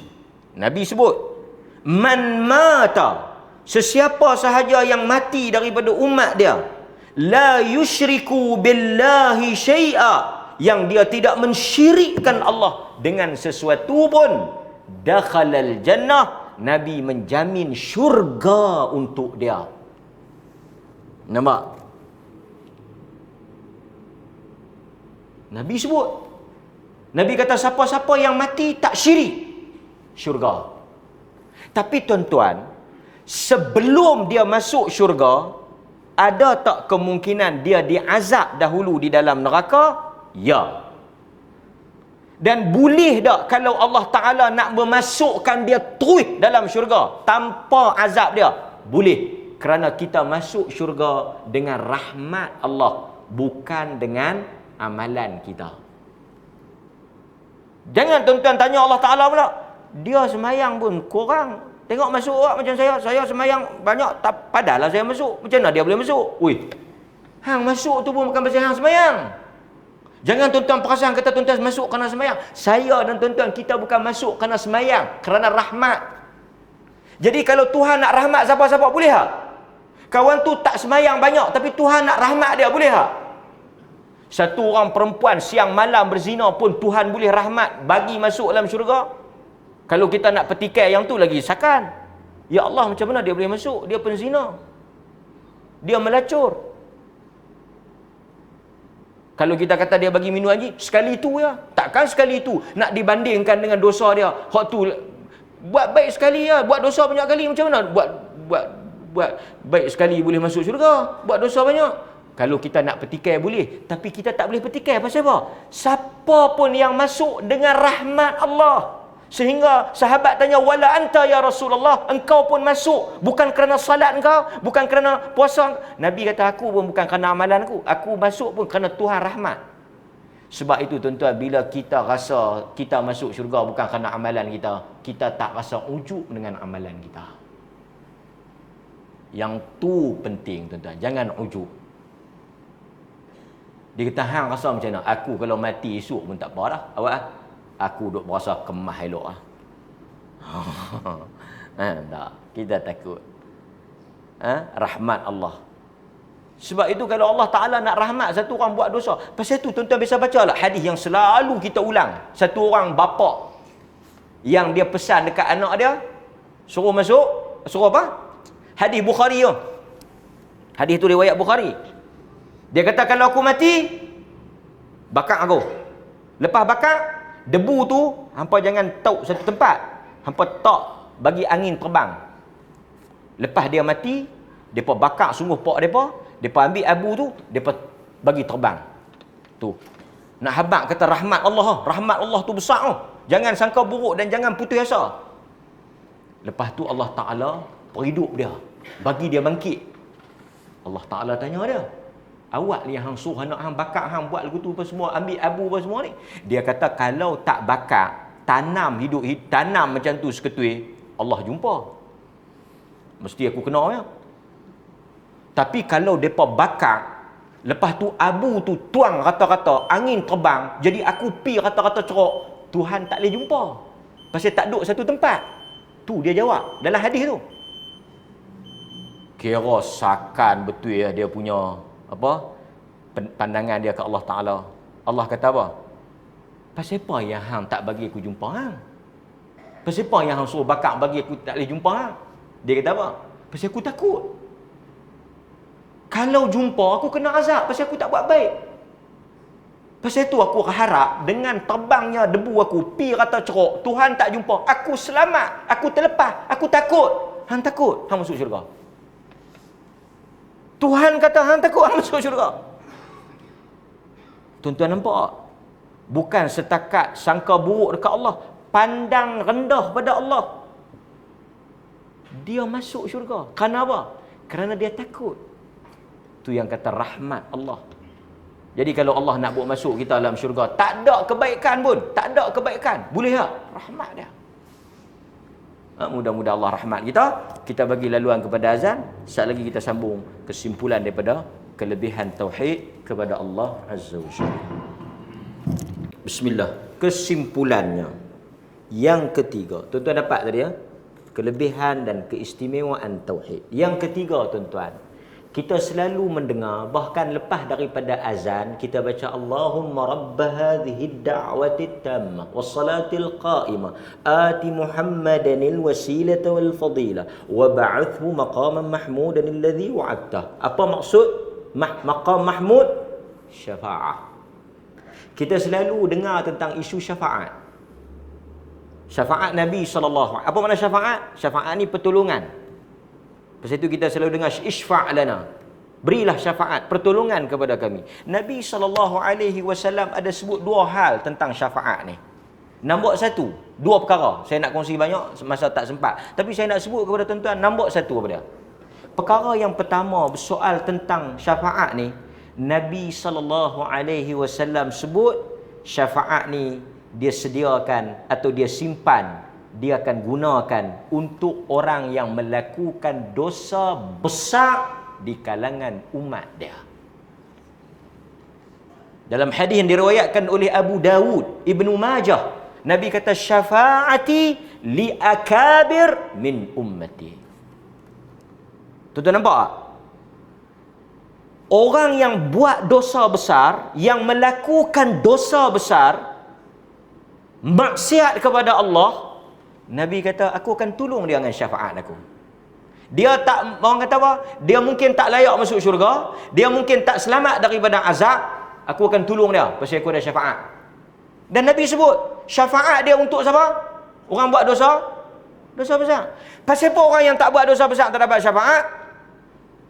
Nabi sebut, man mata, sesiapa sahaja yang mati daripada umat dia, la yusyriku billahi syai'a, yang dia tidak mensyirikkan Allah dengan sesuatu pun, dakhalal jannah, Nabi menjamin syurga untuk dia. Nampak? Nabi sebut. Nabi kata siapa-siapa yang mati tak syirik, syurga. Tapi tuan-tuan, sebelum dia masuk syurga, ada tak kemungkinan dia diazab dahulu di dalam neraka? Ya. Dan boleh tak kalau Allah Ta'ala nak memasukkan dia terus dalam syurga tanpa azab dia? Boleh. Kerana kita masuk syurga dengan rahmat Allah, bukan dengan amalan kita. Jangan tuan-tuan tanya Allah Ta'ala pula, dia semayang pun kurang. Tengok masuk orang macam saya semayang banyak, tak padahal saya masuk. Macam mana dia boleh masuk? Ui, hang masuk tu pun bukan pasal hang semayang. Jangan tuan-tuan perasan kata tuan-tuan masuk kerana semayang. Saya dan tuan-tuan, kita bukan masuk kerana semayang, kerana rahmat. Jadi kalau Tuhan nak rahmat siapa-siapa, boleh tak? Kawan tu tak semayang banyak, tapi Tuhan nak rahmat dia, boleh tak? Satu orang perempuan siang malam berzina pun Tuhan boleh rahmat, bagi masuk dalam syurga. Kalau kita nak petikai yang tu lagi sakan. Ya Allah, macam mana dia boleh masuk? Dia penzina, dia melacur. Kalau kita kata dia bagi minum lagi, sekali itu ya. Takkan sekali itu nak dibandingkan dengan dosa dia. Hak tu buat baik sekali ya, buat dosa banyak kali, macam mana buat baik sekali boleh masuk syurga, buat dosa banyak. Kalau kita nak petikai boleh, tapi kita tak boleh petikai. Pasal apa? Siapa pun yang masuk dengan rahmat Allah. Sehingga sahabat tanya, wala anta ya Rasulullah, engkau pun masuk bukan kerana salat engkau, bukan kerana puasa. Nabi kata, aku pun bukan kerana amalanku, aku masuk pun kerana Tuhan rahmat. Sebab itu tuan-tuan, bila kita rasa kita masuk syurga bukan kerana amalan kita, kita tak rasa ujub dengan amalan kita. Yang tu penting tuan-tuan, jangan ujub. Dia kata, hang rasa macam mana? Aku kalau mati esok pun tak apa dah. Awak lah. Aku duk berasa kemah elok lah. Tak, kita takut. Rahmat Allah. Sebab itu kalau Allah Ta'ala nak rahmat satu orang buat dosa. Pasal itu tuan-tuan biasa baca lah hadis yang selalu kita ulang. Satu orang bapa yang dia pesan dekat anak dia, suruh masuk, suruh apa? Hadis Bukhari tu. Hadis tu riwayat Bukhari. Dia kata, kalau aku mati, bakar aku. Lepas bakar, debu tu hampa jangan tauk satu tempat. Hampa tak bagi angin terbang. Lepas dia mati, depa bakar sungguh pak depa ambil abu tu, depa bagi terbang. Tu. Nak habaq kata rahmat Allah tu besar tu. Jangan sangka buruk dan jangan putus asa. Lepas tu Allah Taala perhidup dia, bagi dia bangkit. Allah Taala tanya dia, awak ni hang suruh anak hang bakar, hang buat lagu tu apa semua, ambil abu apa semua ni. Dia kata, kalau tak bakar, tanam hidup tanam macam tu seketui, Allah jumpa. Mesti aku kena ya. Tapi kalau depa bakar, lepas tu abu tu tuang rata-rata, angin terbang, jadi aku pi rata-rata cerok, Tuhan tak boleh jumpa. Pasal tak duduk satu tempat. Tu dia jawab dalam hadis tu. Kira sakan betul ya dia punya apa? Pandangan dia ke Allah Taala. Allah kata apa? Pasal apa yang hang tak bagi aku jumpa hang? Pasal apa yang hang suruh bakar bagi aku tak boleh jumpa hang? Dia kata apa? Pasal aku takut. Kalau jumpa aku kena azab pasal aku tak buat baik. Pasal tu aku harap dengan terbangnya debu aku pi rata ceruk, Tuhan tak jumpa, aku selamat, aku terlepas, aku takut. Hang takut, hang masuk syurga. Tuhan kata hang takut, hang masuk syurga. Tuan-tuan nampak? Bukan setakat sangka buruk dekat Allah, pandang rendah pada Allah. Dia masuk syurga. Kerana apa? Kerana dia takut. Tu yang kata rahmat Allah. Jadi kalau Allah nak buat masuk kita dalam syurga, tak ada kebaikan pun, tak ada kebaikan, boleh tak? Rahmat dia. Mudah-mudahan Allah rahmat kita. Kita bagi laluan kepada azan. Sekejap lagi kita sambung kesimpulan daripada kelebihan tauhid kepada Allah Azza wa Jalla. Bismillah. Kesimpulannya yang ketiga. Tuan-tuan dapat tadi ya? Kelebihan dan keistimewaan tauhid. Yang ketiga tuan-tuan, kita selalu mendengar, bahkan lepas daripada azan kita baca Allahumma rabb hadhihi ad-da'wati tammah was-salatil qa'imah ati Muhammadanil wasilata wal fadilah wa ba'athhu maqaman mahmudan alladhi wa'adtah. Apa maksud maqam mahmud? Syafa'ah. kita selalu dengar tentang isu syafaat. Syafaat Nabi SAW. Apa makna syafaat? Syafaat ni pertolongan. Pasal itu kita selalu dengar isfa' lana. Berilah syafaat, pertolongan kepada kami. Nabi SAW ada sebut dua hal tentang syafaat ni. Nombor satu, dua perkara. Saya nak kongsi banyak, masa tak sempat. Tapi saya nak sebut kepada tuan-tuan, nombor satu apa dia? Perkara yang pertama bersoal tentang syafaat ni, Nabi SAW sebut syafaat ni dia sediakan atau dia simpan, dia akan gunakan untuk orang yang melakukan dosa besar di kalangan umat dia. Dalam hadis yang diriwayatkan oleh Abu Dawud, Ibnu Majah, Nabi kata syafaati li akabir min ummati. Tuan-tuan nampak tak? Orang yang buat dosa besar, yang melakukan dosa besar, maksiat kepada Allah, Nabi kata aku akan tolong dia dengan syafaat aku. Dia tak, orang kata apa? Dia mungkin tak layak masuk syurga, dia mungkin tak selamat daripada azab, aku akan tolong dia pasal aku ada syafaat. Dan Nabi sebut syafaat dia untuk siapa? Orang buat dosa besar. Pasal apa orang yang tak buat dosa besar tak dapat syafaat?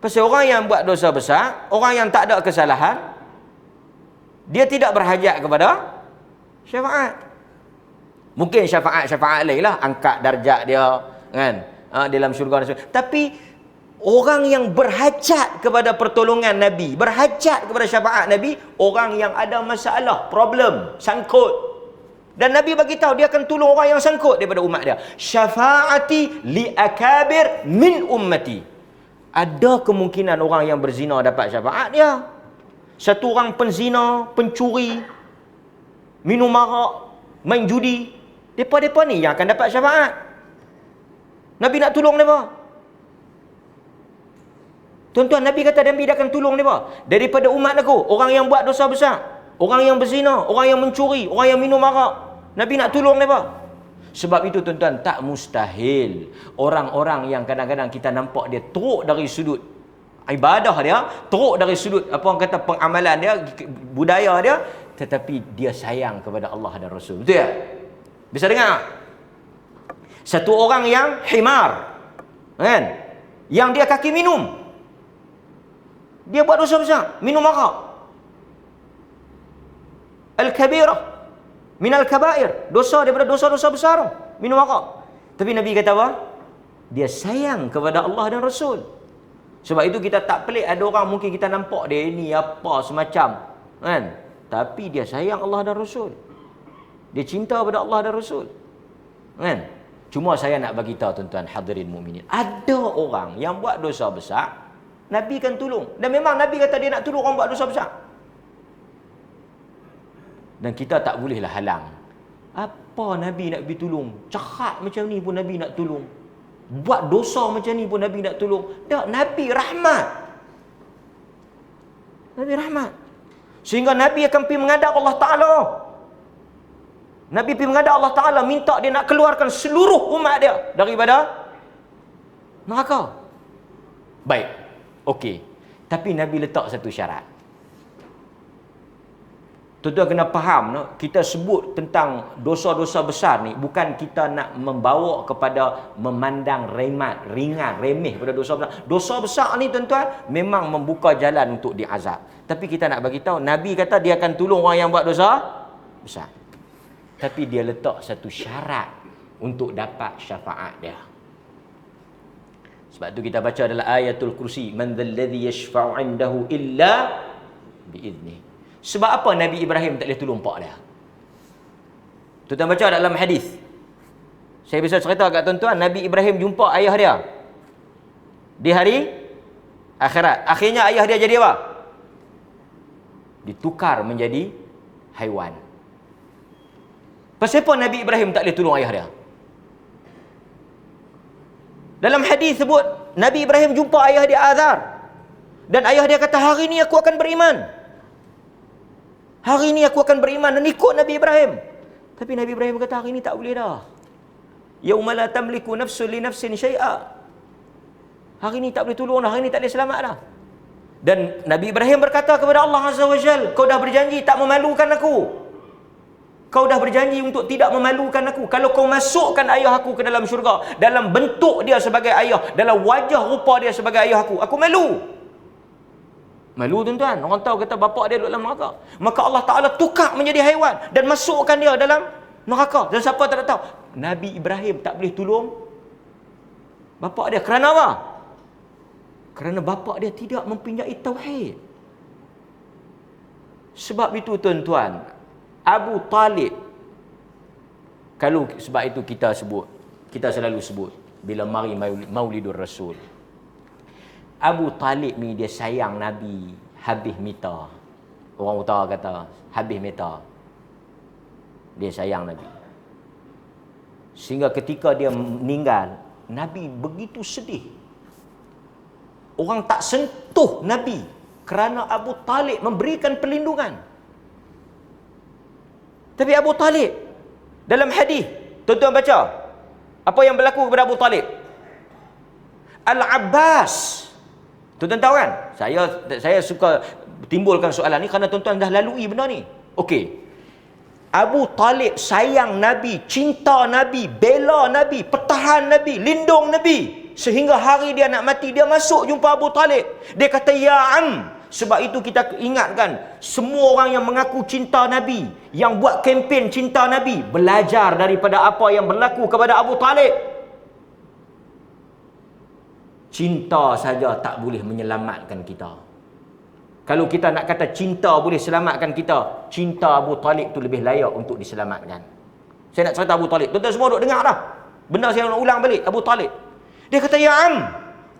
Pasal orang yang buat dosa besar, orang yang tak ada kesalahan, dia tidak berhajat kepada syafaat. Mungkin syafaat lain lah, angkat darjat dia kan, dalam syurga. Tapi orang yang berhajat kepada pertolongan Nabi, berhajat kepada syafaat Nabi, orang yang ada masalah, problem, sangkut. Dan Nabi bagi tahu dia akan tolong orang yang sangkut daripada umat dia. Syafaati li akabir min ummati. Ada kemungkinan orang yang berzina dapat syafaat dia. Satu orang penzina, pencuri, minum arak, main judi, depa-depa ni yang akan dapat syafaat. Nabi nak tolong mereka. Tuan-tuan, Nabi kata Nabi akan tolong mereka daripada umat aku, orang yang buat dosa besar, orang yang berzina, orang yang mencuri, orang yang minum arak. Nabi nak tolong mereka. Sebab itu tuan-tuan, tak mustahil orang-orang yang kadang-kadang kita nampak dia teruk dari sudut ibadah dia, teruk dari sudut apa orang kata pengamalan dia, budaya dia, tetapi dia sayang kepada Allah dan Rasul. Betul tak? Bisa dengar? Satu orang yang himar, kan? Yang dia kaki minum, dia buat dosa besar, minum arak. Al-kabirah minal kabair, dosa daripada dosa-dosa besar, minum arak. Tapi Nabi kata apa? Dia sayang kepada Allah dan Rasul. Sebab itu kita tak pelik ada orang mungkin kita nampak dia ni apa semacam, kan? Tapi dia sayang Allah dan Rasul. Dia cinta kepada Allah dan Rasul, kan? Cuma saya nak bagi tahu tuan-tuan hadirin mukminin, ada orang yang buat dosa besar, Nabi kan tolong. Dan memang Nabi kata dia nak tolong orang buat dosa besar. Dan kita tak bolehlah halang. Apa Nabi nak pergi tolong? Cakap macam ni pun Nabi nak tolong. Buat dosa macam ni pun Nabi nak tolong. Tak, Nabi rahmat. Nabi rahmat. Sehingga Nabi akan pergi menghadap Allah Ta'ala. Nabi pergi menghadap Allah Ta'ala, minta dia nak keluarkan seluruh umat dia daripada neraka. Baik, okey. Tapi Nabi letak satu syarat. Tuan-tuan kena faham, no? Kita sebut tentang dosa-dosa besar ni, bukan kita nak membawa kepada memandang ringan, remeh pada dosa besar. Dosa besar ni tuan-tuan memang membuka jalan untuk diazab. Tapi kita nak bagi tahu, Nabi kata dia akan tolong orang yang buat dosa besar. Tapi dia letak satu syarat untuk dapat syafaat dia. Sebab tu kita baca dalam ayatul kursi, man dzalladzi yashfa'u 'indahu illa bi'idznihi. Sebab apa Nabi Ibrahim tak boleh tolong pak dia? Tuan-tuan baca dalam hadis. Saya bisa cerita kat tuan-tuan, Nabi Ibrahim jumpa ayah dia di hari akhirat. Akhirnya ayah dia jadi apa? Ditukar menjadi haiwan. Pasal apa Nabi Ibrahim tak boleh tolong ayah dia? Dalam hadis sebut Nabi Ibrahim jumpa ayah dia Azar, dan ayah dia kata, hari ni aku akan beriman. Hari ni aku akan beriman dan ikut Nabi Ibrahim. Tapi Nabi Ibrahim kata, hari ni tak boleh dah. Yauma la tamliku nafsun li nafsin syai'a. Hari ni tak boleh tolong dah, hari ni tak boleh selamat dah. Dan Nabi Ibrahim berkata kepada Allah Azza wa Jal, kau dah berjanji tak memalukan aku. Kau dah berjanji untuk tidak memalukan aku. Kalau kau masukkan ayah aku ke dalam syurga, dalam bentuk dia sebagai ayah, dalam wajah rupa dia sebagai ayah aku malu. Malu tuan-tuan. Orang tahu kata bapak dia duduk dalam neraka. Maka Allah Ta'ala tukar menjadi haiwan dan masukkan dia dalam neraka. Dan siapa tak tahu? Nabi Ibrahim tak boleh tolong bapak dia. Kerana apa? Kerana bapak dia tidak mempunyai tauhid. Sebab itu tuan-tuan, Abu Talib, kalau sebab itu kita selalu sebut bila mari Maulidur Rasul, Abu Talib ni dia sayang Nabi habis mita. Orang utara kata habis mita. Dia sayang Nabi. Sehingga ketika dia meninggal, Nabi begitu sedih. Orang tak sentuh Nabi kerana Abu Talib memberikan perlindungan. Tapi Abu Talib dalam hadis, tuan-tuan baca apa yang berlaku kepada Abu Talib. Al-Abbas, tuan-tuan tahu kan? Saya suka timbulkan soalan ni kerana tuan-tuan dah lalui benda ni. Okey. Abu Talib sayang Nabi, cinta Nabi, bela Nabi, pertahan Nabi, lindung Nabi. Sehingga hari dia nak mati, dia masuk jumpa Abu Talib. Dia kata, ya am. Sebab itu kita ingatkan, semua orang yang mengaku cinta Nabi, yang buat kempen cinta Nabi, belajar daripada apa yang berlaku kepada Abu Talib. Cinta saja tak boleh menyelamatkan kita. Kalau kita nak kata cinta boleh selamatkan kita, cinta Abu Talib tu lebih layak untuk diselamatkan. Saya nak cerita Abu Talib. Tuan-tuan semua duk dengar dah. Benda saya nak ulang balik. Abu Talib. Dia kata, ya am,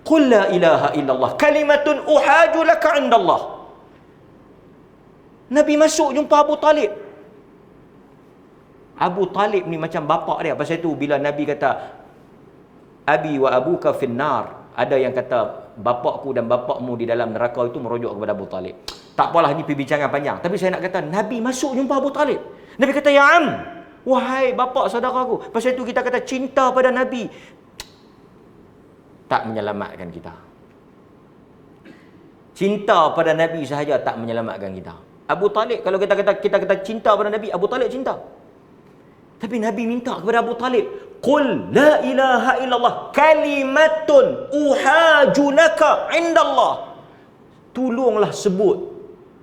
qul la ilaha illallah kalimatun uhaju laka indallah. Nabi masuk jumpa Abu Talib. Abu Talib ni macam bapak dia. Pasal itu bila Nabi kata, abi wa abuka finnar, ada yang kata bapakku dan bapakmu di dalam neraka, itu merujuk kepada Abu Talib. Tak apalah, ni perbincangan panjang. Tapi saya nak kata, Nabi masuk jumpa Abu Talib. Nabi kata, ya am, wahai bapak saudaraku. Pasal itu kita kata cinta pada Nabi tak menyelamatkan kita. Cinta pada Nabi sahaja tak menyelamatkan kita. Abu Talib, kalau kita kata cinta pada Nabi, Abu Talib cinta. Tapi Nabi minta kepada Abu Talib, qul la ilaha illallah kalimatun uhaju laka indallah. Tolonglah sebut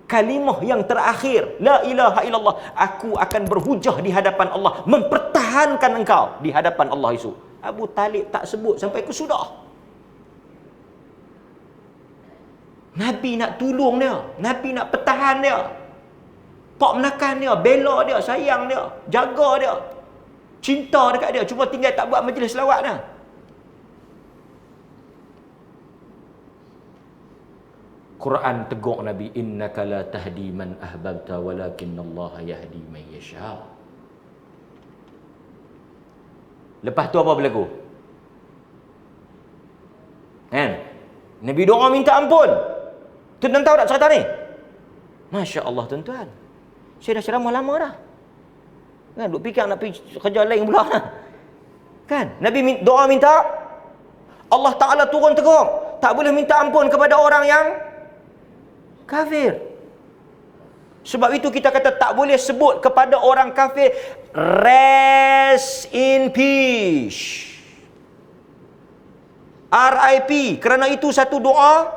kalimah yang terakhir, la ilaha illallah. Aku akan berhujah di hadapan Allah, mempertahankan engkau di hadapan Allah esok. Abu Talib tak sebut sampai ke sudah. Nabi nak tolong dia, Nabi nak pertahan dia, pak menakan dia, bela dia, sayang dia, jaga dia, cinta dekat dia. Cuma tinggal tak buat majlis selawat dah. Quran tegur Nabi, innaka la tahdi man ahbabta walakinnallaha yahdi man yasha. Lepas tu apa berlaku? Kan? Nabi doa minta ampun. Tuan-tuan tahu tak cerita ni? Masya Allah tuan-tuan. Saya dah ceramah lama dah. Kan, duk fikir nak pergi kerja lain pula. Kan? Nabi doa minta, Allah Ta'ala turun tegur. Tak boleh minta ampun kepada orang yang kafir. Sebab itu kita kata tak boleh sebut kepada orang kafir, rest in peace, RIP. Kerana itu satu doa,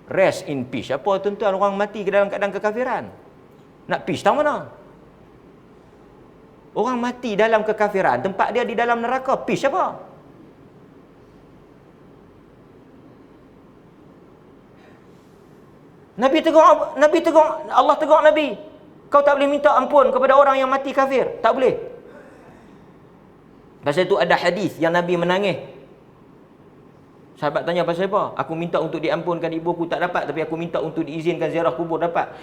rest in peace. Apa tuan-tuan, orang mati ke dalam keadaan kekafiran? Nak peace tahu mana? Orang mati dalam kekafiran, tempat dia di dalam neraka, peace apa? Nabi tegur, Allah tegur Nabi, kau tak boleh minta ampun kepada orang yang mati kafir. Tak boleh. Pasal itu ada hadis yang Nabi menangis. Sahabat tanya, pasal apa? Aku minta untuk diampunkan ibuku, tak dapat. Tapi aku minta untuk diizinkan ziarah kubur, dapat.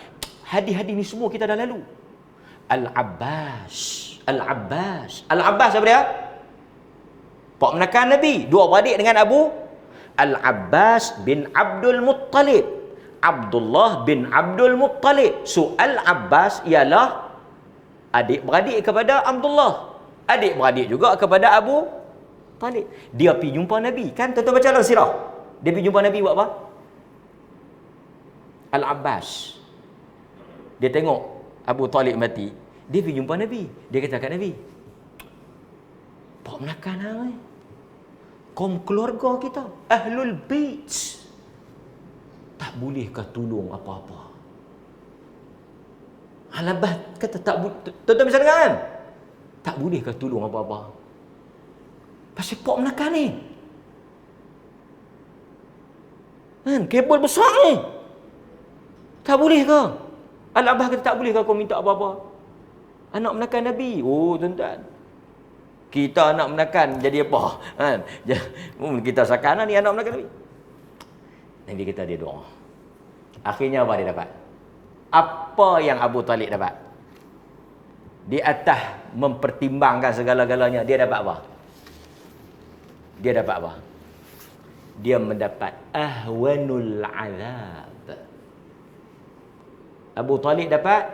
Hadis-hadis ni semua kita dah lalu. Al-Abbas apa dia? Pak menakan Nabi. Dua beradik dengan Abu Al-Abbas bin Abdul Muttalib. Abdullah bin Abdul Muttalib. So Al-Abbas ialah adik-beradik kepada Abdullah, adik-beradik juga kepada Abu Talib. Dia pergi jumpa Nabi. Kan tuan-tuan baca dalam sirah. Dia pergi jumpa Nabi buat apa? Al-Abbas. Dia tengok Abu Talib mati. Dia pergi jumpa Nabi. Dia kata kat Nabi, "Pak menakan hang kaum keluarga kita, Ahlul Bait, tak bolehkah tolong apa-apa?" Al-Abbas kata, "Tak boleh." Tuan-tuan bisa dengar kan? Tak bolehkah tolong apa-apa? Pasal pak menakan ni. Kan, kabel besar ni. Tak boleh ke? Al-Abbas kata, "Tak boleh ke kau minta apa-apa?" Anak menakan Nabi. Oh, tuan-tuan. Kita anak menakan jadi apa? Kan? Kita sakana ni anak menakan Nabi. Nabi kata dia doa. Akhirnya apa dia dapat? Apa yang Abu Talib dapat? Di atas mempertimbangkan segala-galanya, dia dapat apa? Dia dapat apa? Dia mendapat ahwanul azab. Abu Talib dapat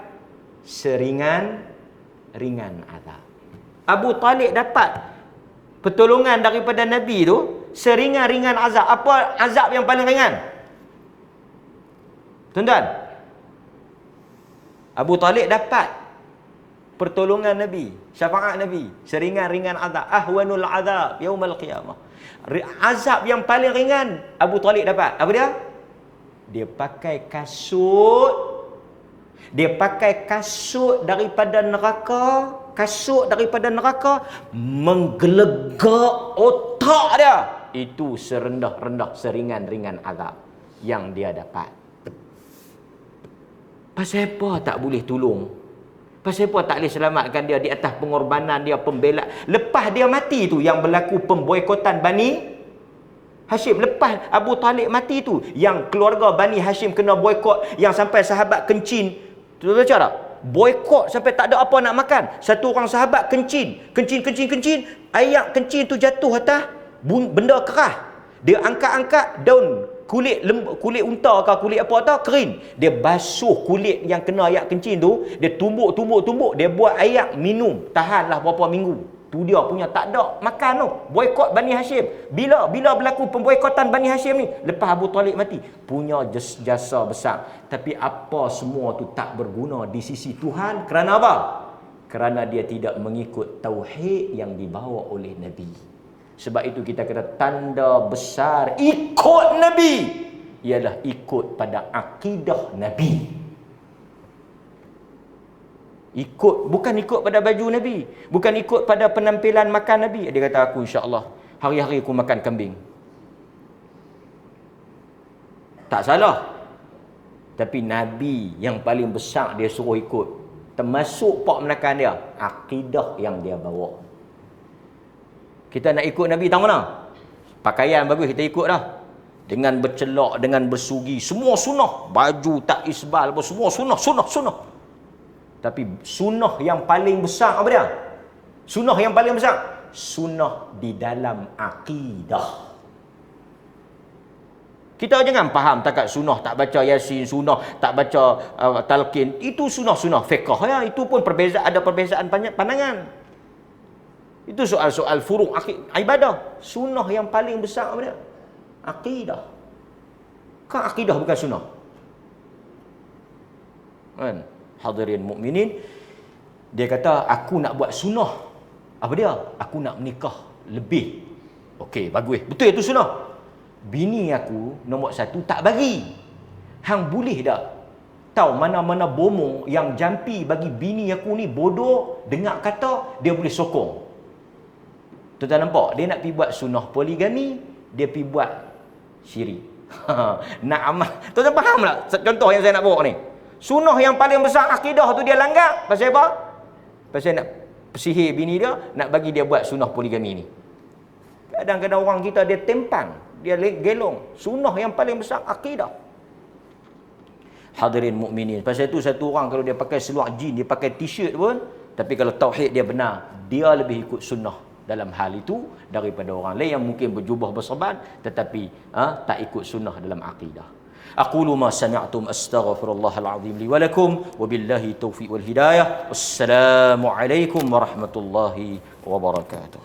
ringan azab. Abu Talib dapat pertolongan daripada Nabi tu seringan-ringan azab. Apa azab yang paling ringan? Tuan-tuan, Abu Talib dapat pertolongan Nabi, syafaat Nabi, seringan-ringan azab. Ahwanul azab yaumal qiyamah. Azab yang paling ringan Abu Talib dapat. Apa dia? Dia pakai kasut. Dia pakai kasut daripada neraka. Kasut daripada neraka menggelegak otak dia. Itu serendah-rendah, seringan-ringan azab yang dia dapat. Pasal apa tak boleh tolong? Pasal apa tak boleh selamatkan dia di atas pengorbanan dia, pembelaan? Lepas dia mati tu yang berlaku pemboikotan Bani Hashim. Lepas Abu Talib mati tu yang keluarga Bani Hashim kena boikot, yang sampai sahabat kencing. Tu baca tak? Boikot sampai tak ada apa nak makan. Satu orang sahabat kencing. Ayak kencing tu jatuh atas benda keras. Dia angkat-angkat daun kulit unta ke kulit apa tau, kering. Dia basuh kulit yang kena ayak kencing tu, dia tumbuk, dia buat ayak minum. Tahanlah berapa minggu. Tu dia punya tak ada makan tu. Boikot Bani Hashim. Bila berlaku pemboikotan Bani Hashim ni? Lepas Abu Talib mati. Punya jasa besar. Tapi apa semua tu tak berguna di sisi Tuhan. Kerana apa? Kerana dia tidak mengikut tauhid yang dibawa oleh Nabi. Sebab itu kita kata tanda besar ikut Nabi ialah ikut pada akidah Nabi. Bukan ikut pada baju Nabi, bukan ikut pada penampilan makan Nabi. Dia kata, "Aku insya-Allah hari-hari aku makan kambing." Tak salah. Tapi Nabi yang paling besar dia suruh ikut. Termasuk pak menakan dia, akidah yang dia bawa. Kita nak ikut Nabi tang mana? Pakaian bagus kita ikut dah. Dengan bercelak, dengan bersugi, semua sunnah. Baju tak isbal, semua sunnah. Tapi sunnah yang paling besar apa dia? Sunnah yang paling besar, sunnah di dalam akidah. Kita jangan faham takat sunnah tak baca Yasin, sunnah tak baca talqin. Itu sunnah-sunnah fiqh ya. Itu pun ada perbezaan pandangan. Itu soal-soal furu' ibadah. Sunnah yang paling besar apa dia? Akidah. Kan akidah bukan sunnah? Kan? Hadirin mukminin, dia kata aku nak buat sunnah. Apa dia? Aku nak menikah lebih. Okey, bagus. Betul itu sunnah. Bini aku nombor 1 tak bagi. Hang boleh tak tahu mana-mana bomoh yang jampi bagi bini aku ni bodoh, dengar kata dia boleh sokong. Tuan-tuan nampak? Dia nak pergi buat sunnah poligami, dia pergi buat syirik. Nak amal. Tuan-tuan faham tak contoh yang saya nak bawa ni? Sunnah yang paling besar akidah tu dia langgar. Pasal apa? Pasal nak sihir bini dia, nak bagi dia buat sunnah poligami ni. Kadang-kadang orang kita dia tempang, dia gelong. Sunnah yang paling besar akidah. Hadirin mukminin. Pasal itu satu orang kalau dia pakai seluar jin, dia pakai t-shirt pun, tapi kalau tauhid dia benar, dia lebih ikut sunnah dalam hal itu daripada orang lain yang mungkin berjubah berserban tetapi tak ikut sunnah dalam akidah. أقول ما سمعتم أستغفر الله العظيم لي ولكم وبالله التوفيق والهداية والسلام عليكم ورحمة الله وبركاته.